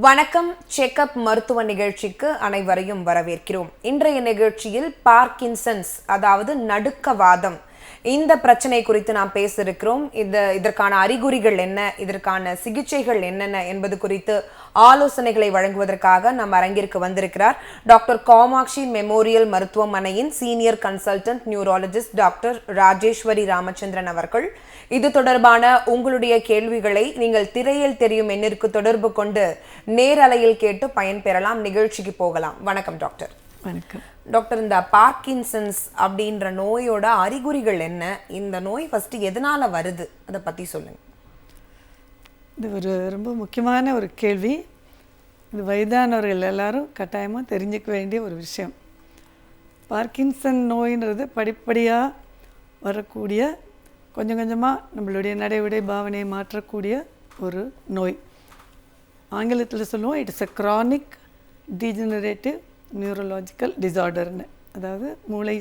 வணக்கம். செக்கப் மருத்துவ நிகழ்ச்சிக்கு அனைவரையும் வரவேற்கிறோம். இன்றைய நிகழ்ச்சியில் பார்க்கின்சன்ஸ் அதாவது நடுக்கவாதம் இந்த பிரச்சனை குறித்து நாம் பேச இருக்கிறோம். இதற்கான அறிகுறிகள் என்ன, இதற்கான சிகிச்சைகள் என்னென்ன என்பது குறித்து ஆலோசனைகளை வழங்குவதற்காக நம் அரங்கிற்கு வந்திருக்கிறார் டாக்டர் காமாட்சி மெமோரியல் மருத்துவமனையின் senior consultant neurologist doctor Rajeswari Ramachandran அவர்கள். இது தொடர்பான உங்களுடைய கேள்விகளை நீங்கள் திரையில் தெரியும் எண்ணிற்கு தொடர்பு கொண்டு நேரலையில் கேட்டு பயன்பெறலாம். நிகழ்ச்சிக்கு போகலாம். வணக்கம் டாக்டர். வணக்கம் டாக்டர். இந்த பார்க்கின்சன்ஸ் அப்படின்ற நோயோட அறிகுறிகள் என்ன? இந்த நோய் ஃபர்ஸ்ட் எதனால வருது, அதை பத்தி சொல்லுங்க. இது ஒரு ரொம்ப முக்கியமான ஒரு கேள்வி. இது வயதானவர்கள் எல்லாரும் கட்டாயமாக தெரிஞ்சுக்க வேண்டிய ஒரு விஷயம். பார்க்கின்சன் நோயின்றது படிப்படியாக வரக்கூடிய, கொஞ்சம் கொஞ்சமாக நம்மளுடைய நடைமுறை பாவனையை மாற்றக்கூடிய ஒரு நோய். ஆங்கிலத்தில் சொல்லுவோம், it's a chronic degenerative neurological டிசார்டர்னு. அதாவது மூளை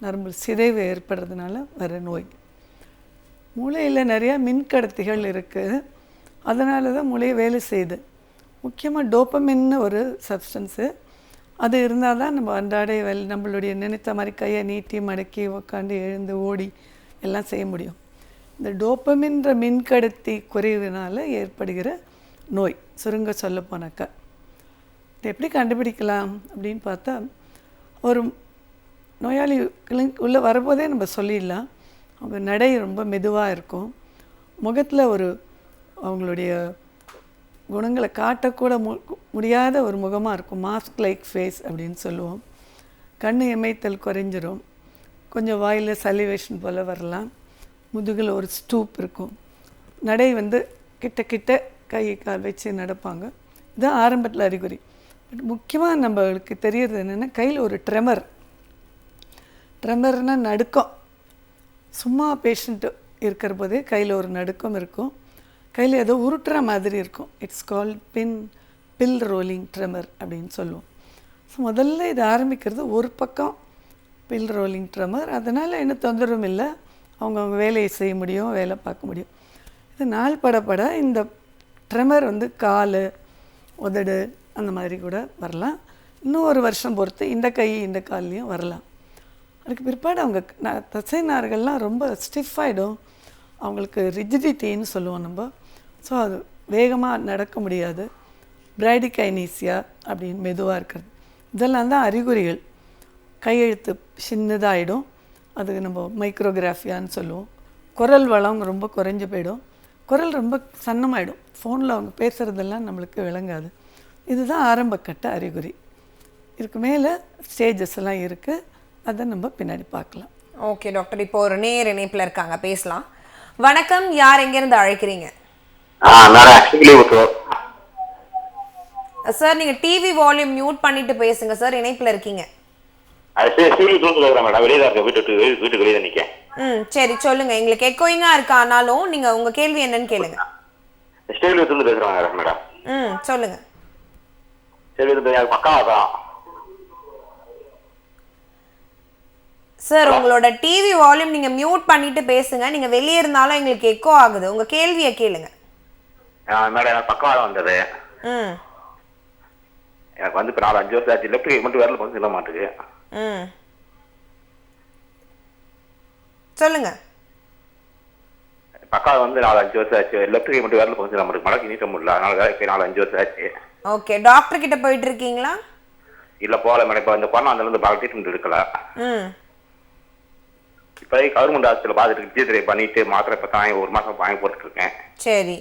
நரம்பு சிதைவு ஏற்படுறதுனால வர நோய். மூளையில் நிறையா மின்கடத்திகள் இருக்குது, அதனால தான் மூளையை வேலை செய்யுது. முக்கியமாக டோப்பமின்னு ஒரு சப்ஸ்டன்ஸு, அது இருந்தால் தான் நம்ம அன்றாட நம்மளுடைய நினைத்த மாதிரி கையை நீட்டி மடக்கி உக்காந்து எழுந்து ஓடி எல்லாம் செய்ய முடியும். இந்த டோப்பமின்ற மின்கடத்தி குறைவினால் ஏற்படுகிற நோய். சுருங்க சொல்ல போனாக்கா இதை எப்படி கண்டுபிடிக்கலாம் அப்படின்னு பார்த்தா, ஒரு நோயாளி உள்ளே வரும்போதே நம்ம சொல்லிடலாம். அவங்க நடை ரொம்ப மெதுவாக இருக்கும், முகத்தில் அவங்களுடைய குணங்களை காட்டக்கூட முடியாத ஒரு முகமாக இருக்கும், மாஸ்க் லைக் ஃபேஸ் அப்படின்னு சொல்லுவோம். கண் இமைத்தல் குறைஞ்சிரும், கொஞ்சம் வாயில் சலிவேஷன் போல் வரலாம், முதுகில் ஒரு ஸ்டூப் இருக்கும், நடை கிட்ட கிட்ட கை கால் வச்சு நடப்பாங்க. இதுதான் ஆரம்பத்தில் அறிகுறி. பட் முக்கியமாக நம்மளுக்கு தெரியறது என்னென்னா, கையில் ஒரு ட்ரெமர்னால் நடுக்கம். சும்மா பேஷண்ட்டு இருக்கிற போதே கையில் ஒரு நடுக்கம் இருக்கும், கையில் ஏதோ உருட்டுற மாதிரி இருக்கும். It's called bill rolling tremor அப்படின்னு சொல்லுவோம். ஸோ முதல்ல இது ஆரம்பிக்கிறது ஒரு பக்கம் பில் ரோலிங் ட்ரெமர். அதனால் என்ன தொந்தரவும் இல்லை, அவங்க வேலையை செய்ய முடியும், வேலை பார்க்க முடியும். இது நாள் படப்பட இந்த ட்ரெமர் கால், உதடு அந்த மாதிரி கூட வரலாம். இன்னும் ஒரு வருஷம் பொறுத்து இந்த கை இந்த கால்லையும் வரலாம். அதுக்கு பிற்பாடு அவங்க தசை நார்கள்லாம் ரொம்ப ஸ்டிஃப் ஆகிடும், அவங்களுக்கு ரிஜிடிட்டின்னு சொல்லுவோம் நம்ம. ஸோ அது வேகமாக நடக்க முடியாது, பிரைடிகைனீசியா அப்படின்னு மெதுவாக இருக்கிறது. இதெல்லாம் தான் அறிகுறிகள். கையெழுத்து சின்னதாகிடும், அதுக்கு நம்ம மைக்ரோகிராஃபியான்னு சொல்லுவோம். குரல் வளம் ரொம்ப குறைஞ்சி போயிடும், குரல் ரொம்ப சன்னமாயிடும், ஃபோனில் அவங்க பேசுகிறதெல்லாம் நம்மளுக்கு விளங்காது. இதுதான் ஆரம்பக்கட்ட அறிகுறி. இதுக்கு மேலே ஸ்டேஜஸ் எல்லாம் இருக்குது, அதை நம்ம பின்னாடி பார்க்கலாம். ஓகே டாக்டர், இப்போ ஒரு நேர் இணைப்பில் இருக்காங்க, பேசலாம். வணக்கம், யார் எங்கேருந்து அழைக்கிறீங்க? சார் நீங்க டிவி வால்யூம் மியூட் பண்ணிட்டு பேசுங்க சார், இணைப்பில் இருக்கீங்க. சரி சொல்லுங்க. எங்களுக்கு எக்கோயிங்கா இருக்கா, ஆனாலும் நீங்க உங்க கேள்வி என்னன்னு கேளுங்க. சொல்லுங்க. சார் உங்களோட டிவி வால்யூம் நீங்க மியூட் பண்ணிட்டு பேசுங்க, நீங்க வெளியே இருந்தாலும் எங்களுக்கு எக்கோ ஆகுது. உங்க கேள்வியை கேளுங்க. மேடம் பக்கவாதம் வந்தது, எனக்கு இப்போ 4-5 வருஷம் ஆச்சு. லெஃப்ட் கை மட்டும் விரல் கொஞ்சம் சொல்ல மாட்டேங்குது. சொல்லுங்க. பக்கவாதம் 4-5 வருஷம் ஆச்சு. லெஃப்ட் கை மட்டும் விரல் கொஞ்சம் சொல்ல மாட்டேங்குது, மடக்கி நீட்ட முடியல. அதனால 4-5 வருஷம் ஆச்சு. ஓகே, டாக்டர் கிட்ட போயிட்டு இருக்கீங்களா? இல்ல போகல மேடம். இப்போ இந்த கொரோனா அந்த பால் ட்ரீட்மெண்ட் எடுக்கல. இப்போ கவர்மெண்ட் ஹாஸ்பிட்டல் பார்த்துட்டு பிசியோதெரபி பண்ணிட்டு மாத்திரை இப்போ தான் 1 மாசம் வாங்கி போட்டுட்டு இருக்கேன். சரி,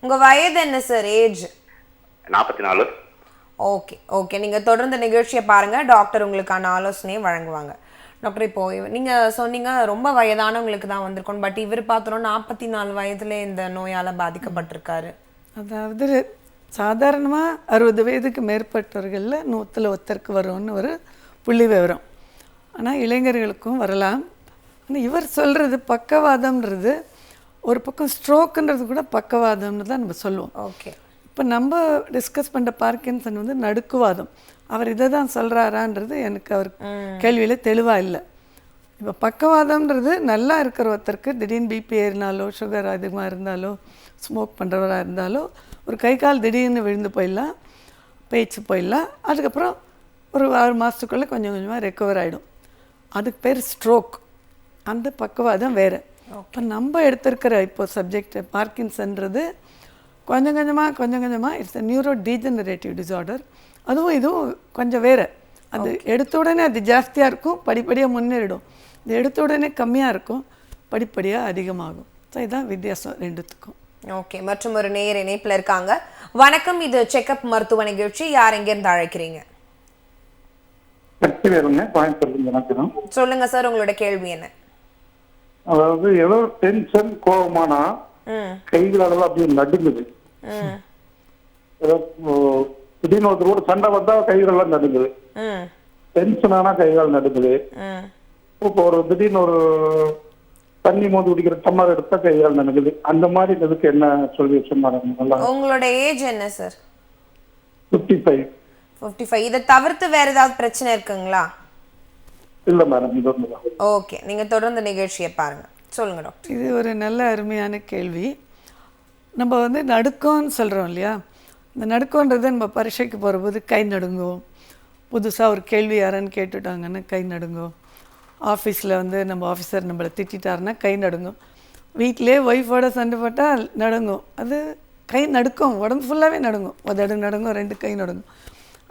உங்க வயது என்ன சார்? ஏஜ் 44. ஓகே ஓகே, நீங்க தொடர்ந்து நிகழ்ச்சியை பாருங்க, டாக்டர் உங்களுக்கான ஆலோசனையை வழங்குவாங்க. டாக்டர், இப்போ நீங்க சொன்னீங்க ரொம்ப வயதானவங்களுக்கு தான் வந்திருக்கோம், பட் இவர் பார்த்தோம் 44 வயதுல இந்த நோயால பாதிக்கப்பட்டிருக்காரு. அதாவது சாதாரணமாக 60 வயதுக்கு மேற்பட்டவர்களில் 100ல் ஒருத்தருக்கு வரும்னு ஒரு புள்ளி விவரம். ஆனால் இளைஞர்களுக்கும் வரலாம். ஆனால் இவர் சொல்கிறது பக்கவாதம்ன்றது, ஒரு பக்கம் ஸ்ட்ரோக்குன்றது கூட பக்கவாதம்னு தான் நம்ம சொல்லுவோம். ஓகே, இப்போ நம்ம டிஸ்கஸ் பண்ணுற பார்க்கின்சன் நடுக்குவாதம். அவர் இதை தான் சொல்கிறாரான்றது எனக்கு அவர் கேள்வியில் தெளிவாக இல்லை. இப்போ பக்கவாதம்ன்றது நல்லா இருக்கிற ஒருத்தருக்கு திடீர்னு பிபி ஏறினாலோ, சுகர் அதிகமாக இருந்தாலோ, ஸ்மோக் பண்ணுறவராக இருந்தாலோ ஒரு கை கால் திடீர்னு விழுந்து போயிடலாம், பேச்சு போயிடலாம். அதுக்கப்புறம் ஒரு 6 மாதத்துக்குள்ளே கொஞ்சம் கொஞ்சமாக ரெக்கவர் ஆகிடும். அதுக்கு பேர் ஸ்ட்ரோக். அந்த பக்கவாதம் வேறு. இப்போ நம்ம எடுத்திருக்கிற இப்போ சப்ஜெக்ட் பார்க்கின்சன்றது கொஞ்சம் கொஞ்சமாக இட்ஸ் நியூரோ டீஜெனரேட்டிவ் டிஸார்டர். அதுவும் இதுவும் கொஞ்சம் வேறு. அது எடுத்த உடனே அது ஜாஸ்தியாக இருக்கும், படிப்படியாக முன்னேறிடும். இது எடுத்த உடனே கம்மியாக இருக்கும், படிப்படியாக அதிகமாகும். ஸோ இதுதான் வித்தியாசம் ரெண்டுத்துக்கும். ஓகே, மற்றும் ஒரு நேயர் இணைப்பில் இருக்காங்க. வணக்கம், இது செக்அப் மருத்துவ நிகழ்ச்சி. யார் எங்கேருந்து அழைக்கிறீங்க? சொல்லுங்க சார், உங்களோட கேள்வி என்ன? அதாவது ஏதோ டென்ஷன் கோபமானா கைகளெல்லாம் அப்படியே நடுங்குது. திடீர்னு ஒருத்தர் கூட சண்டை வந்தா கைகளெல்லாம் நடுங்குது, டென்ஷன் ஆனா கைகால் நடுங்குது. இப்போ ஒரு திடீர்னு ஒரு தண்ணி மோந்து குடிக்கிற டம்ளர் எடுத்தா கைகால் நடுங்குது. அந்த மாதிரி இதுக்கு என்ன சொல்யூஷன் மேடம்? உங்களோட ஏஜ் என்ன சார்? 55. 55. இதை தவிர்த்து வேற ஏதாவது பிரச்சனை இருக்குங்களா? இல்ல மேடம், இது ஒண்ணுதான். ஓகே, நீங்க தொடர்ந்து நிகழ்ச்சியை பாருங்க. சொல்லுங்க டாக்டர். இது ஒரு நல்ல அருமையான கேள்வி. நம்ம வந்து நடுக்கம்னு சொல்கிறோம் இல்லையா? இந்த நடுக்கன்றது நம்ம பரீட்சைக்கு போகிறபோது கை நடுங்கும், புதுசாக ஒரு கேள்வி யாரான்னு கேட்டுட்டாங்கன்னா கை நடுங்கும், ஆஃபீஸில் வந்து நம்ம ஆஃபீஸர் நம்மளை திட்டாருன்னா கை நடுங்கும், வீட்டிலே ஒய்ஃபோட சண்டை போட்டால் நடுங்கும். அது கை நடுக்கும், உடம்பு ஃபுல்லாகவே நடுங்கும், உதடு நடுங்கும், 2 கை நடுங்கும்.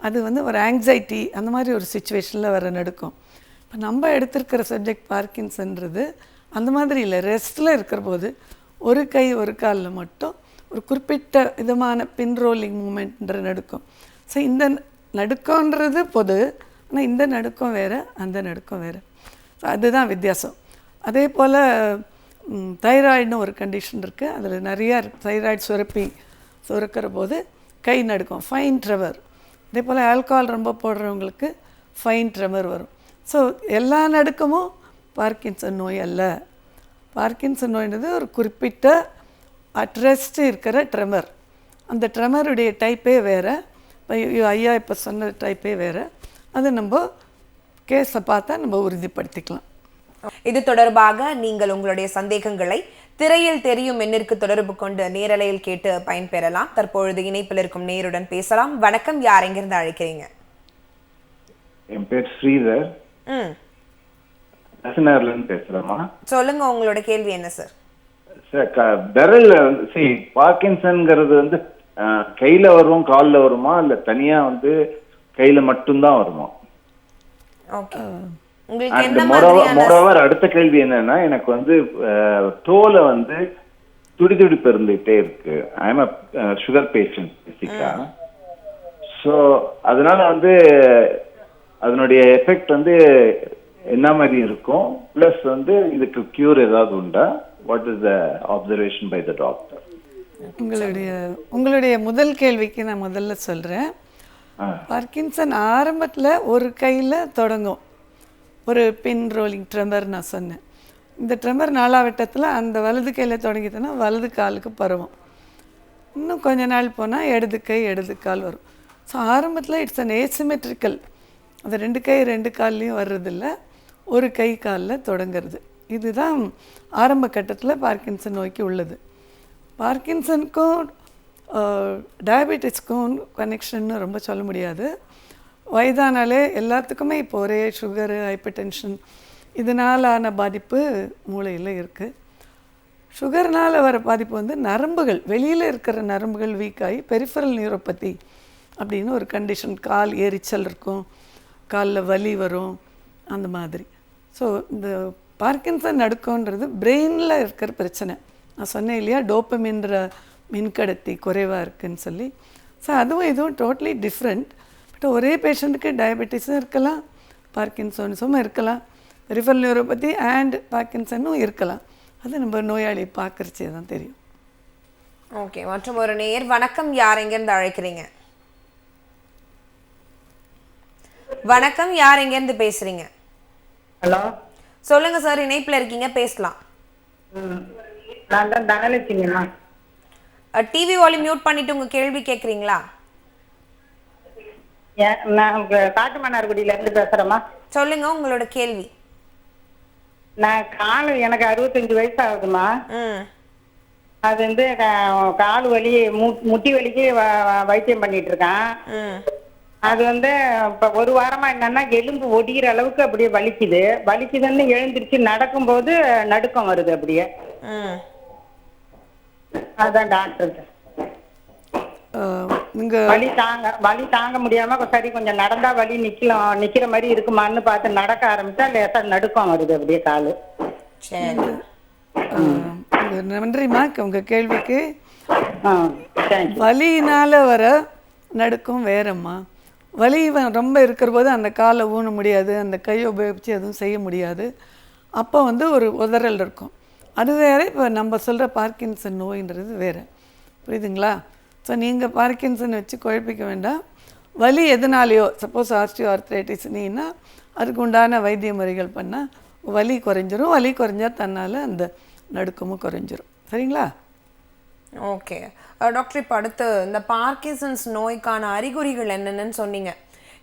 அது வந்து ஒரு ஆங்ஸைட்டி அந்த மாதிரி ஒரு சுச்சுவேஷனில் வர நடுக்கும். இப்போ நம்ம எடுத்திருக்கிற சப்ஜெக்ட் பார்க்கின்சன்றது அந்த மாதிரி இல்லை. ரெஸ்ட்டில் இருக்கிற போது ஒரு கை ஒரு காலில் மட்டும் ஒரு குறிப்பிட்ட விதமான பின் ரோலிங் மூமெண்ட்ன்ற நடுக்கும். ஸோ இந்த நடுக்கன்றது பொது, ஆனால் இந்த நடுக்கம் வேறு, அந்த நடுக்கம் வேறு. ஸோ அதுதான் வித்தியாசம். அதே போல் தைராய்டுன்னு ஒரு கண்டிஷன் இருக்குது. அதில் நிறையா தைராய்டு சுரக்கிற போது கை நடுக்கும், ஃபைன் ட்ரெமர். அதே போல் ஆல்கஹால் ரொம்ப போடுறவங்களுக்கு ஃபைன் ட்ரெமர் வரும். ஸோ எல்லா நடுக்கமும் பார்க்கின்சன் நோய் அல்ல. பார்க்கின்சன் நோய்ன்றது ஒரு குறிப்பிட்ட அட்ரெஸ்ட் இருக்கிற ட்ரெமர். அந்த ட்ரெமருடைய டைப்பே வேறு. ஐயா இப்போ சொன்ன டைப்பே வேறு. அது நம்ம கேஸை பார்த்தா நம்ம உறுதிப்படுத்திக்கலாம். இது தொடர்பாக நீங்கள் உங்களுடைய சந்தேகங்களை திரையில் தெரியும் எண்ணிற்கு தொடர்பு கொண்டு நேரலையில் கேட்டு பயன்பெறலாம். தற்பொழுது இணைப்பில் இருக்கும் நேருடன் பேசலாம். வணக்கம், யார் எங்கிருந்து அழைக்கிறீங்க? என் பேர் ஸ்ரீதர், பேசுறேம்மா. சொல்லுங்க, உங்களோட கேள்வி என்ன சார்? சார், விரல்ல வந்து பார்க்கின்சன்ங்கிறது வந்து கையில வரும், காலில் வருமா, இல்ல தனியா வந்து கையில மட்டும்தான் வருமா? ஓகே, மோரோவர் அடுத்த கேள்வி என்னன்னா, எனக்கு வந்து தோலை வந்து துடிதுடிப்பு இருந்துகிட்டே இருக்கு. ஐ எம் சுகர் பேஷண்ட் பேசிக்கா. ஸோ அதனால வந்து அதனுடைய எஃபெக்ட் வந்து என்ன மாதிரி இருக்கும், பிளஸ் வந்து இதுக்கு கியூர் ஏதாவது உண்டா? What is the observation by the doctor? உங்களுடைய முதல் கேள்விக்கு நான் முதல்ல சொல்கிறேன். பார்க்கின்சன் ஆரம்பத்தில் ஒரு கையில் தொடங்கும், ஒரு பின் ரோலிங் ட்ரெமர் நான் சொன்னேன். இந்த ட்ரெமர் நாளாவட்டத்தில் அந்த வலது கையில் தொடங்கிட்டோன்னா வலது காலுக்கு பரவும். இன்னும் கொஞ்ச நாள் போனால் இடது கை இடது கால் வரும். ஸோ ஆரம்பத்தில் இட்ஸ் அன் ஏசிமெட்ரிக்கல். அது 2 கை 2 கால்லையும் வர்றதில்ல, ஒரு கை காலில் தொடங்கிறது. இதுதான் ஆரம்ப கட்டத்தில் பார்க்கின்சன் நோய்க்கு உள்ளது. பார்க்கின்சனுக்கும் டயபெட்டிஸ்க்கும் கனெக்ஷன்னு ரொம்ப சொல்ல முடியாது. வயதானாலே எல்லாத்துக்குமே இப்போ ஒரே சுகரு, ஹைப்பர் டென்ஷன் இதனால் ஆன பாதிப்பு மூளையில் இருக்குது. சுகர்னால் வர பாதிப்பு வந்து நரம்புகள், வெளியில் இருக்கிற நரம்புகள் வீக்காகி பெரிஃபரல் நியூரோபதி அப்படின்னு ஒரு கண்டிஷன், கால் எரிச்சல் இருக்கும், காலில் வலி வரும், அந்த மாதிரி. ஸோ இந்த பார்க்கின்சன் நடுக்கன்றது பிரெயினில் இருக்கிற பிரச்சனை. நான் சொன்னேன் இல்லையா, டோப்பமின்ற மின்கடத்தி குறைவாக இருக்குதுன்னு சொல்லி. ஸோ அதுவும் இதுவும் டோட்டலி டிஃப்ரெண்ட். பட் ஒரே பேஷண்ட்டுக்கு டயபெட்டிஸும் இருக்கலாம், பார்க்கின்சன்ஸும் இருக்கலாம், பெரிஃபரல் நியூரோபதி அண்ட் பார்க்கின்சனும் இருக்கலாம். அது நம்ம நோயாளி பார்க்குறச்சே தான் தெரியும். ஓகே, மற்றும் ஒரு நேயர். வணக்கம், யார் எங்கேருந்து அழைக்கிறீங்க? வணக்கம், யார் எங்கேருந்து பேசுறீங்க? ஹலோ, சொல்லுங்க சார், இணைப்புல இருக்கீங்க, பேசலாம். நான் தான் தனலட்சுமிமா. டிவி வால்யூம் மியூட் பண்ணிட்டு உங்க கேள்வி கேக்குறீங்களா? நான் காட்டுமன்னார்குடியில இருந்து பேசுறேம்மா. சொல்லுங்க உங்களோட கேள்வி. நான் எனக்கு 65 வயசு ஆகுதுமா. அது வந்து கால் வலி முட்டி வலிக்கு வைத்தியம் பண்ணிட்டு இருக்கான். அது வந்து இப்ப ஒரு வாரமா என்னன்னா எலும்பு ஒடிகிற அளவுக்கு அப்படியே வலிக்குதுன்னு எழுந்திருச்சு நடக்கும்போது நடுக்கம் வருது அப்படியே. அதான் டாக்டர் நீங்கள் வலி தாங்க முடியாம சரி கொஞ்சம் நடந்தா வலி நிக்கிற மாதிரி இருக்குமான்னு பார்த்து நடக்க ஆரம்பிச்சா லேசா நடுக்கம் வருது அப்படியே காலு. சரி, நன்றிம்மா உங்கள் கேள்விக்கு. தேங்க்யூ. வலியினால் வர நடுக்கம் வேறம்மா. வலி ரொம்ப இருக்கிற போது அந்த காலை ஊன முடியாது, அந்த கையை உபயோகித்து எதுவும் செய்ய முடியாது. அப்போ வந்து ஒரு உதறல் இருக்கும். அது வேறு. இப்போ நம்ம சொல்கிற பார்க்கின்சன் நோயின்றது வேறு. புரியுதுங்களா? ஸோ நீங்கள் பார்க்கின்சன் வச்சு குழப்பிக்க வேண்டாம். வலி எதுனாலையோ, சப்போஸ் ஆஸ்டியோ ஆர்த்ரைட்டிஸ் நீன்னா அதுக்கு உண்டான வைத்திய முறைகள் பண்ணால் வலி குறைஞ்சிரும். வலி குறைஞ்சா தன்னால் அந்த நடுக்கமும் குறைஞ்சிரும். சரிங்களா? ஓகே டாக்டர், இப்போ அடுத்து இந்த பார்க்கின்சன்ஸ் நோய்க்கான அறிகுறிகள் என்னென்னு சொன்னீங்க.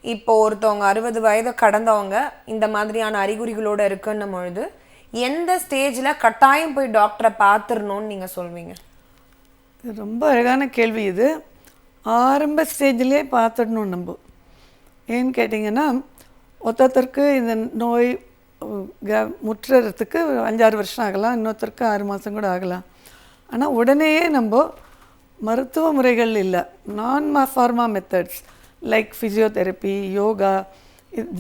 இப்போ ஒருத்தவங்க 60 வயது கடந்தவங்க இந்த மாதிரியான அறிகுறிகளோடு இருக்குன்னும் பொழுது எந்த ஸ்டேஜில் கட்டாயம் போய் டாக்டரை பார்த்துடணும்னு நீங்கள் சொல்வீங்க? இது ரொம்ப அழகான கேள்வி. இது ஆரம்ப ஸ்டேஜ்லேயே பார்த்துடணும் நம்ம. ஏன்னு கேட்டிங்கன்னா, ஒருத்தருக்கு இந்த நோய் முற்றுறதுக்கு 5-6 வருஷம் ஆகலாம், இன்னொருத்தருக்கு 6 மாதம் கூட ஆகலாம். ஆனால் உடனேயே நம்ம மருத்துவ முறைகள் இல்லை, pharma methods like physiotherapy, yoga,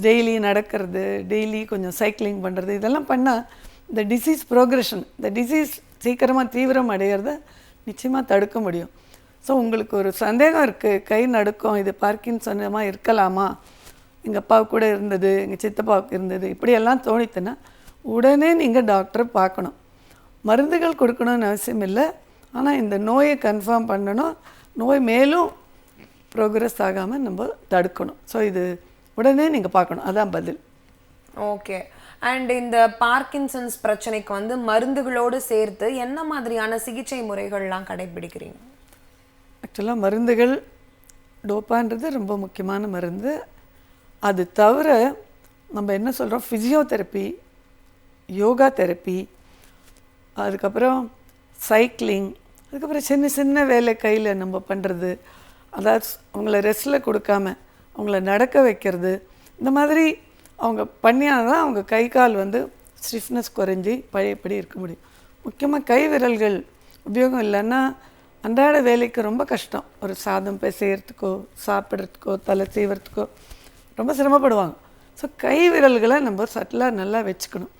daily நடக்கிறது, டெய்லி கொஞ்சம் சைக்கிளிங் பண்ணுறது, இதெல்லாம் பண்ணால் இந்த டிசீஸ் ப்ரோக்ரெஷன், இந்த டிசீஸ் சீக்கிரமாக தீவிரம் அடையிறத நிச்சயமாக தடுக்க முடியும். ஸோ உங்களுக்கு ஒரு சந்தேகம் இருக்குது, கை நடுக்கம், இது பார்க்கின்சன்ஸமாக இருக்கலாமா, எங்கள் அப்பாவுக்கு கூட இருந்தது, எங்கள் சித்தப்பாவுக்கு இருந்தது, இப்படியெல்லாம் தோணித்துன்னா உடனே நீங்கள் டாக்டரை பார்க்கணும். மருந்துகள் கொடுக்கணும்னு அவசியம் இல்லை, ஆனால் இந்த நோயை கன்ஃபார்ம் பண்ணணும், நோய் மேலும் ப்ரோக்ரஸ் ஆகாமல் நம்ம தடுக்கணும். ஸோ இது உடனே நீங்கள் பார்க்கணும், அதான் பதில். ஓகே. அண்ட் இந்த பார்க்கின்சன்ஸ் பிரச்சனைக்கு வந்து மருந்துகளோடு சேர்த்து என்ன மாதிரியான சிகிச்சை முறைகள்லாம் கடைபிடிக்கிறீங்க? ஆக்சுவலாக மருந்துகள், டோப்பான்றது ரொம்ப முக்கியமான மருந்து. அது தவிர நம்ம என்ன சொல்கிறோம், ஃபிசியோதெரப்பி, யோகா தெரப்பி, அதுக்கப்புறம் சைக்கிளிங், அதுக்கப்புறம் சின்ன சின்ன வேலை கையில் நம்ம பண்ணுறது, அதாவது அவங்கள ரெஸ்ட்டில் கொடுக்காம அவங்கள நடக்க வைக்கிறது, இந்த மாதிரி அவங்க பண்ணியாதான் அவங்க கை கால் வந்து ஸ்டிஃப்னஸ் குறைஞ்சி பழையபடி இருக்க முடியும். முக்கியமாக கை விரல்கள் உபயோகம் இல்லைன்னா அன்றாட வேலைக்கு ரொம்ப கஷ்டம். ஒரு சாதம் செய்கிறதுக்கோ, சாப்பிட்றதுக்கோ, தலை செய்வதுக்கோ ரொம்ப சிரமப்படுவாங்க. ஸோ கை விரல்களை நம்ம சட்டிலாக நல்லா வச்சுக்கணும்.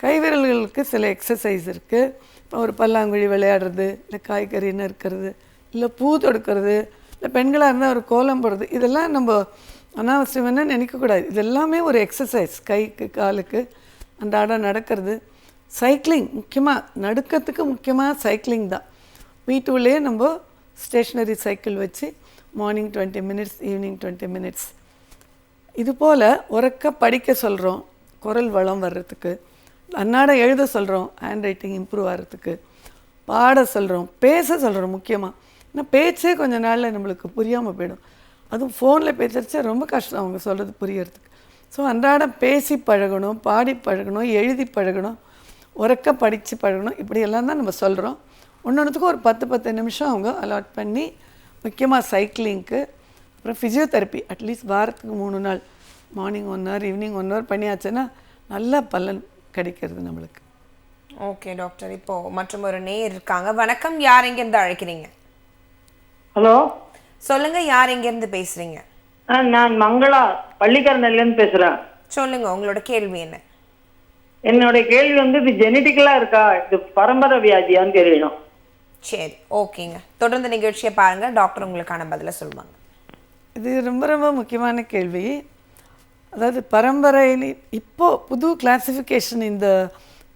கை விரல்களுக்கு சில எக்ஸசைஸ் இருக்குது. இப்போ ஒரு பல்லாங்குழி விளையாடுறது, இல்லை காய்கறி நறுக்கிறது, இல்லை பூ தொடுக்கிறது, இல்லை பெண்களாக இருந்தால் ஒரு கோலம் போடுறது, இதெல்லாம் நம்ம அனாவசியம்னு நினைக்கக்கூடாது. இது எல்லாமே ஒரு எக்ஸசைஸ். கைக்கு காலுக்கு அன்றாட நடக்கிறது. சைக்கிளிங் முக்கியமாக, நடுக்கத்துக்கு முக்கியமாக சைக்கிளிங் தான். வீட்டுக்குள்ளேயே நம்ம ஸ்டேஷ்னரி சைக்கிள் வச்சு மார்னிங் 20 மினிட்ஸ், ஈவினிங் 20 மினிட்ஸ். இதுபோல் உறக்க படிக்க சொல்கிறோம், குரல் வளம் வர்றதுக்கு. அன்னாட எழுத சொல்கிறோம், ஹேண்ட் ரைட்டிங் இம்ப்ரூவ் ஆகிறதுக்கு. பாட சொல்கிறோம், பேச சொல்கிறோம். முக்கியமாக ஏன்னா பேச்சே கொஞ்சம் நாளில் நம்மளுக்கு புரியாமல் போயிடும். அதுவும் ஃபோனில் பேசுறச்சே ரொம்ப கஷ்டம் அவங்க சொல்கிறது புரியறதுக்கு. ஸோ அன்றாட பேசி பழகணும், பாடி பழகணும், எழுதி பழகணும், உறக்க படித்து பழகணும். இப்படியெல்லாம் தான் நம்ம சொல்கிறோம். ஒன்றுத்துக்கும் ஒரு 10 நிமிஷம் அவங்க அலாட் பண்ணி, முக்கியமாக சைக்கிளிங்க்கு, அப்புறம் ஃபிசியோதெரப்பி அட்லீஸ்ட் வாரத்துக்கு 3 நாள், மார்னிங் 1 ஹவர், ஈவினிங் 1 ஹவர் பண்ணியாச்சுன்னா நல்ல பலன் கிடைக்கிறது நம்மளுக்கு. ஓகே டாக்டர், இப்போது மற்றும் ஒரு நேயர் இருக்காங்க. வணக்கம், யார் எங்கேருந்து அழைக்கிறீங்க? ஹலோ, சொல்லுங்க, யார் எங்கேருந்து பேசுறீங்க? நான் மங்களா பள்ளிக்கரணையிலேருந்து பேசுறேன். சொல்லுங்க, உங்களோட கேள்வி என்ன? என்னோட கேள்வி வந்து இது ஜெனட்டிக்கலா இருக்கா, இது பரம்பரை வியாதியான்னு தெரியணும். சரி, ஓகேங்க, தொடர்ந்து நிகழ்ச்சியை பாருங்க, டாக்டர் உங்களுக்கான பதிலை சொல்லுவாங்க. இது ரொம்ப ரொம்ப முக்கியமான கேள்வி. அதாவது பரம்பரையில் இப்போது புது கிளாசிஃபிகேஷன் இந்த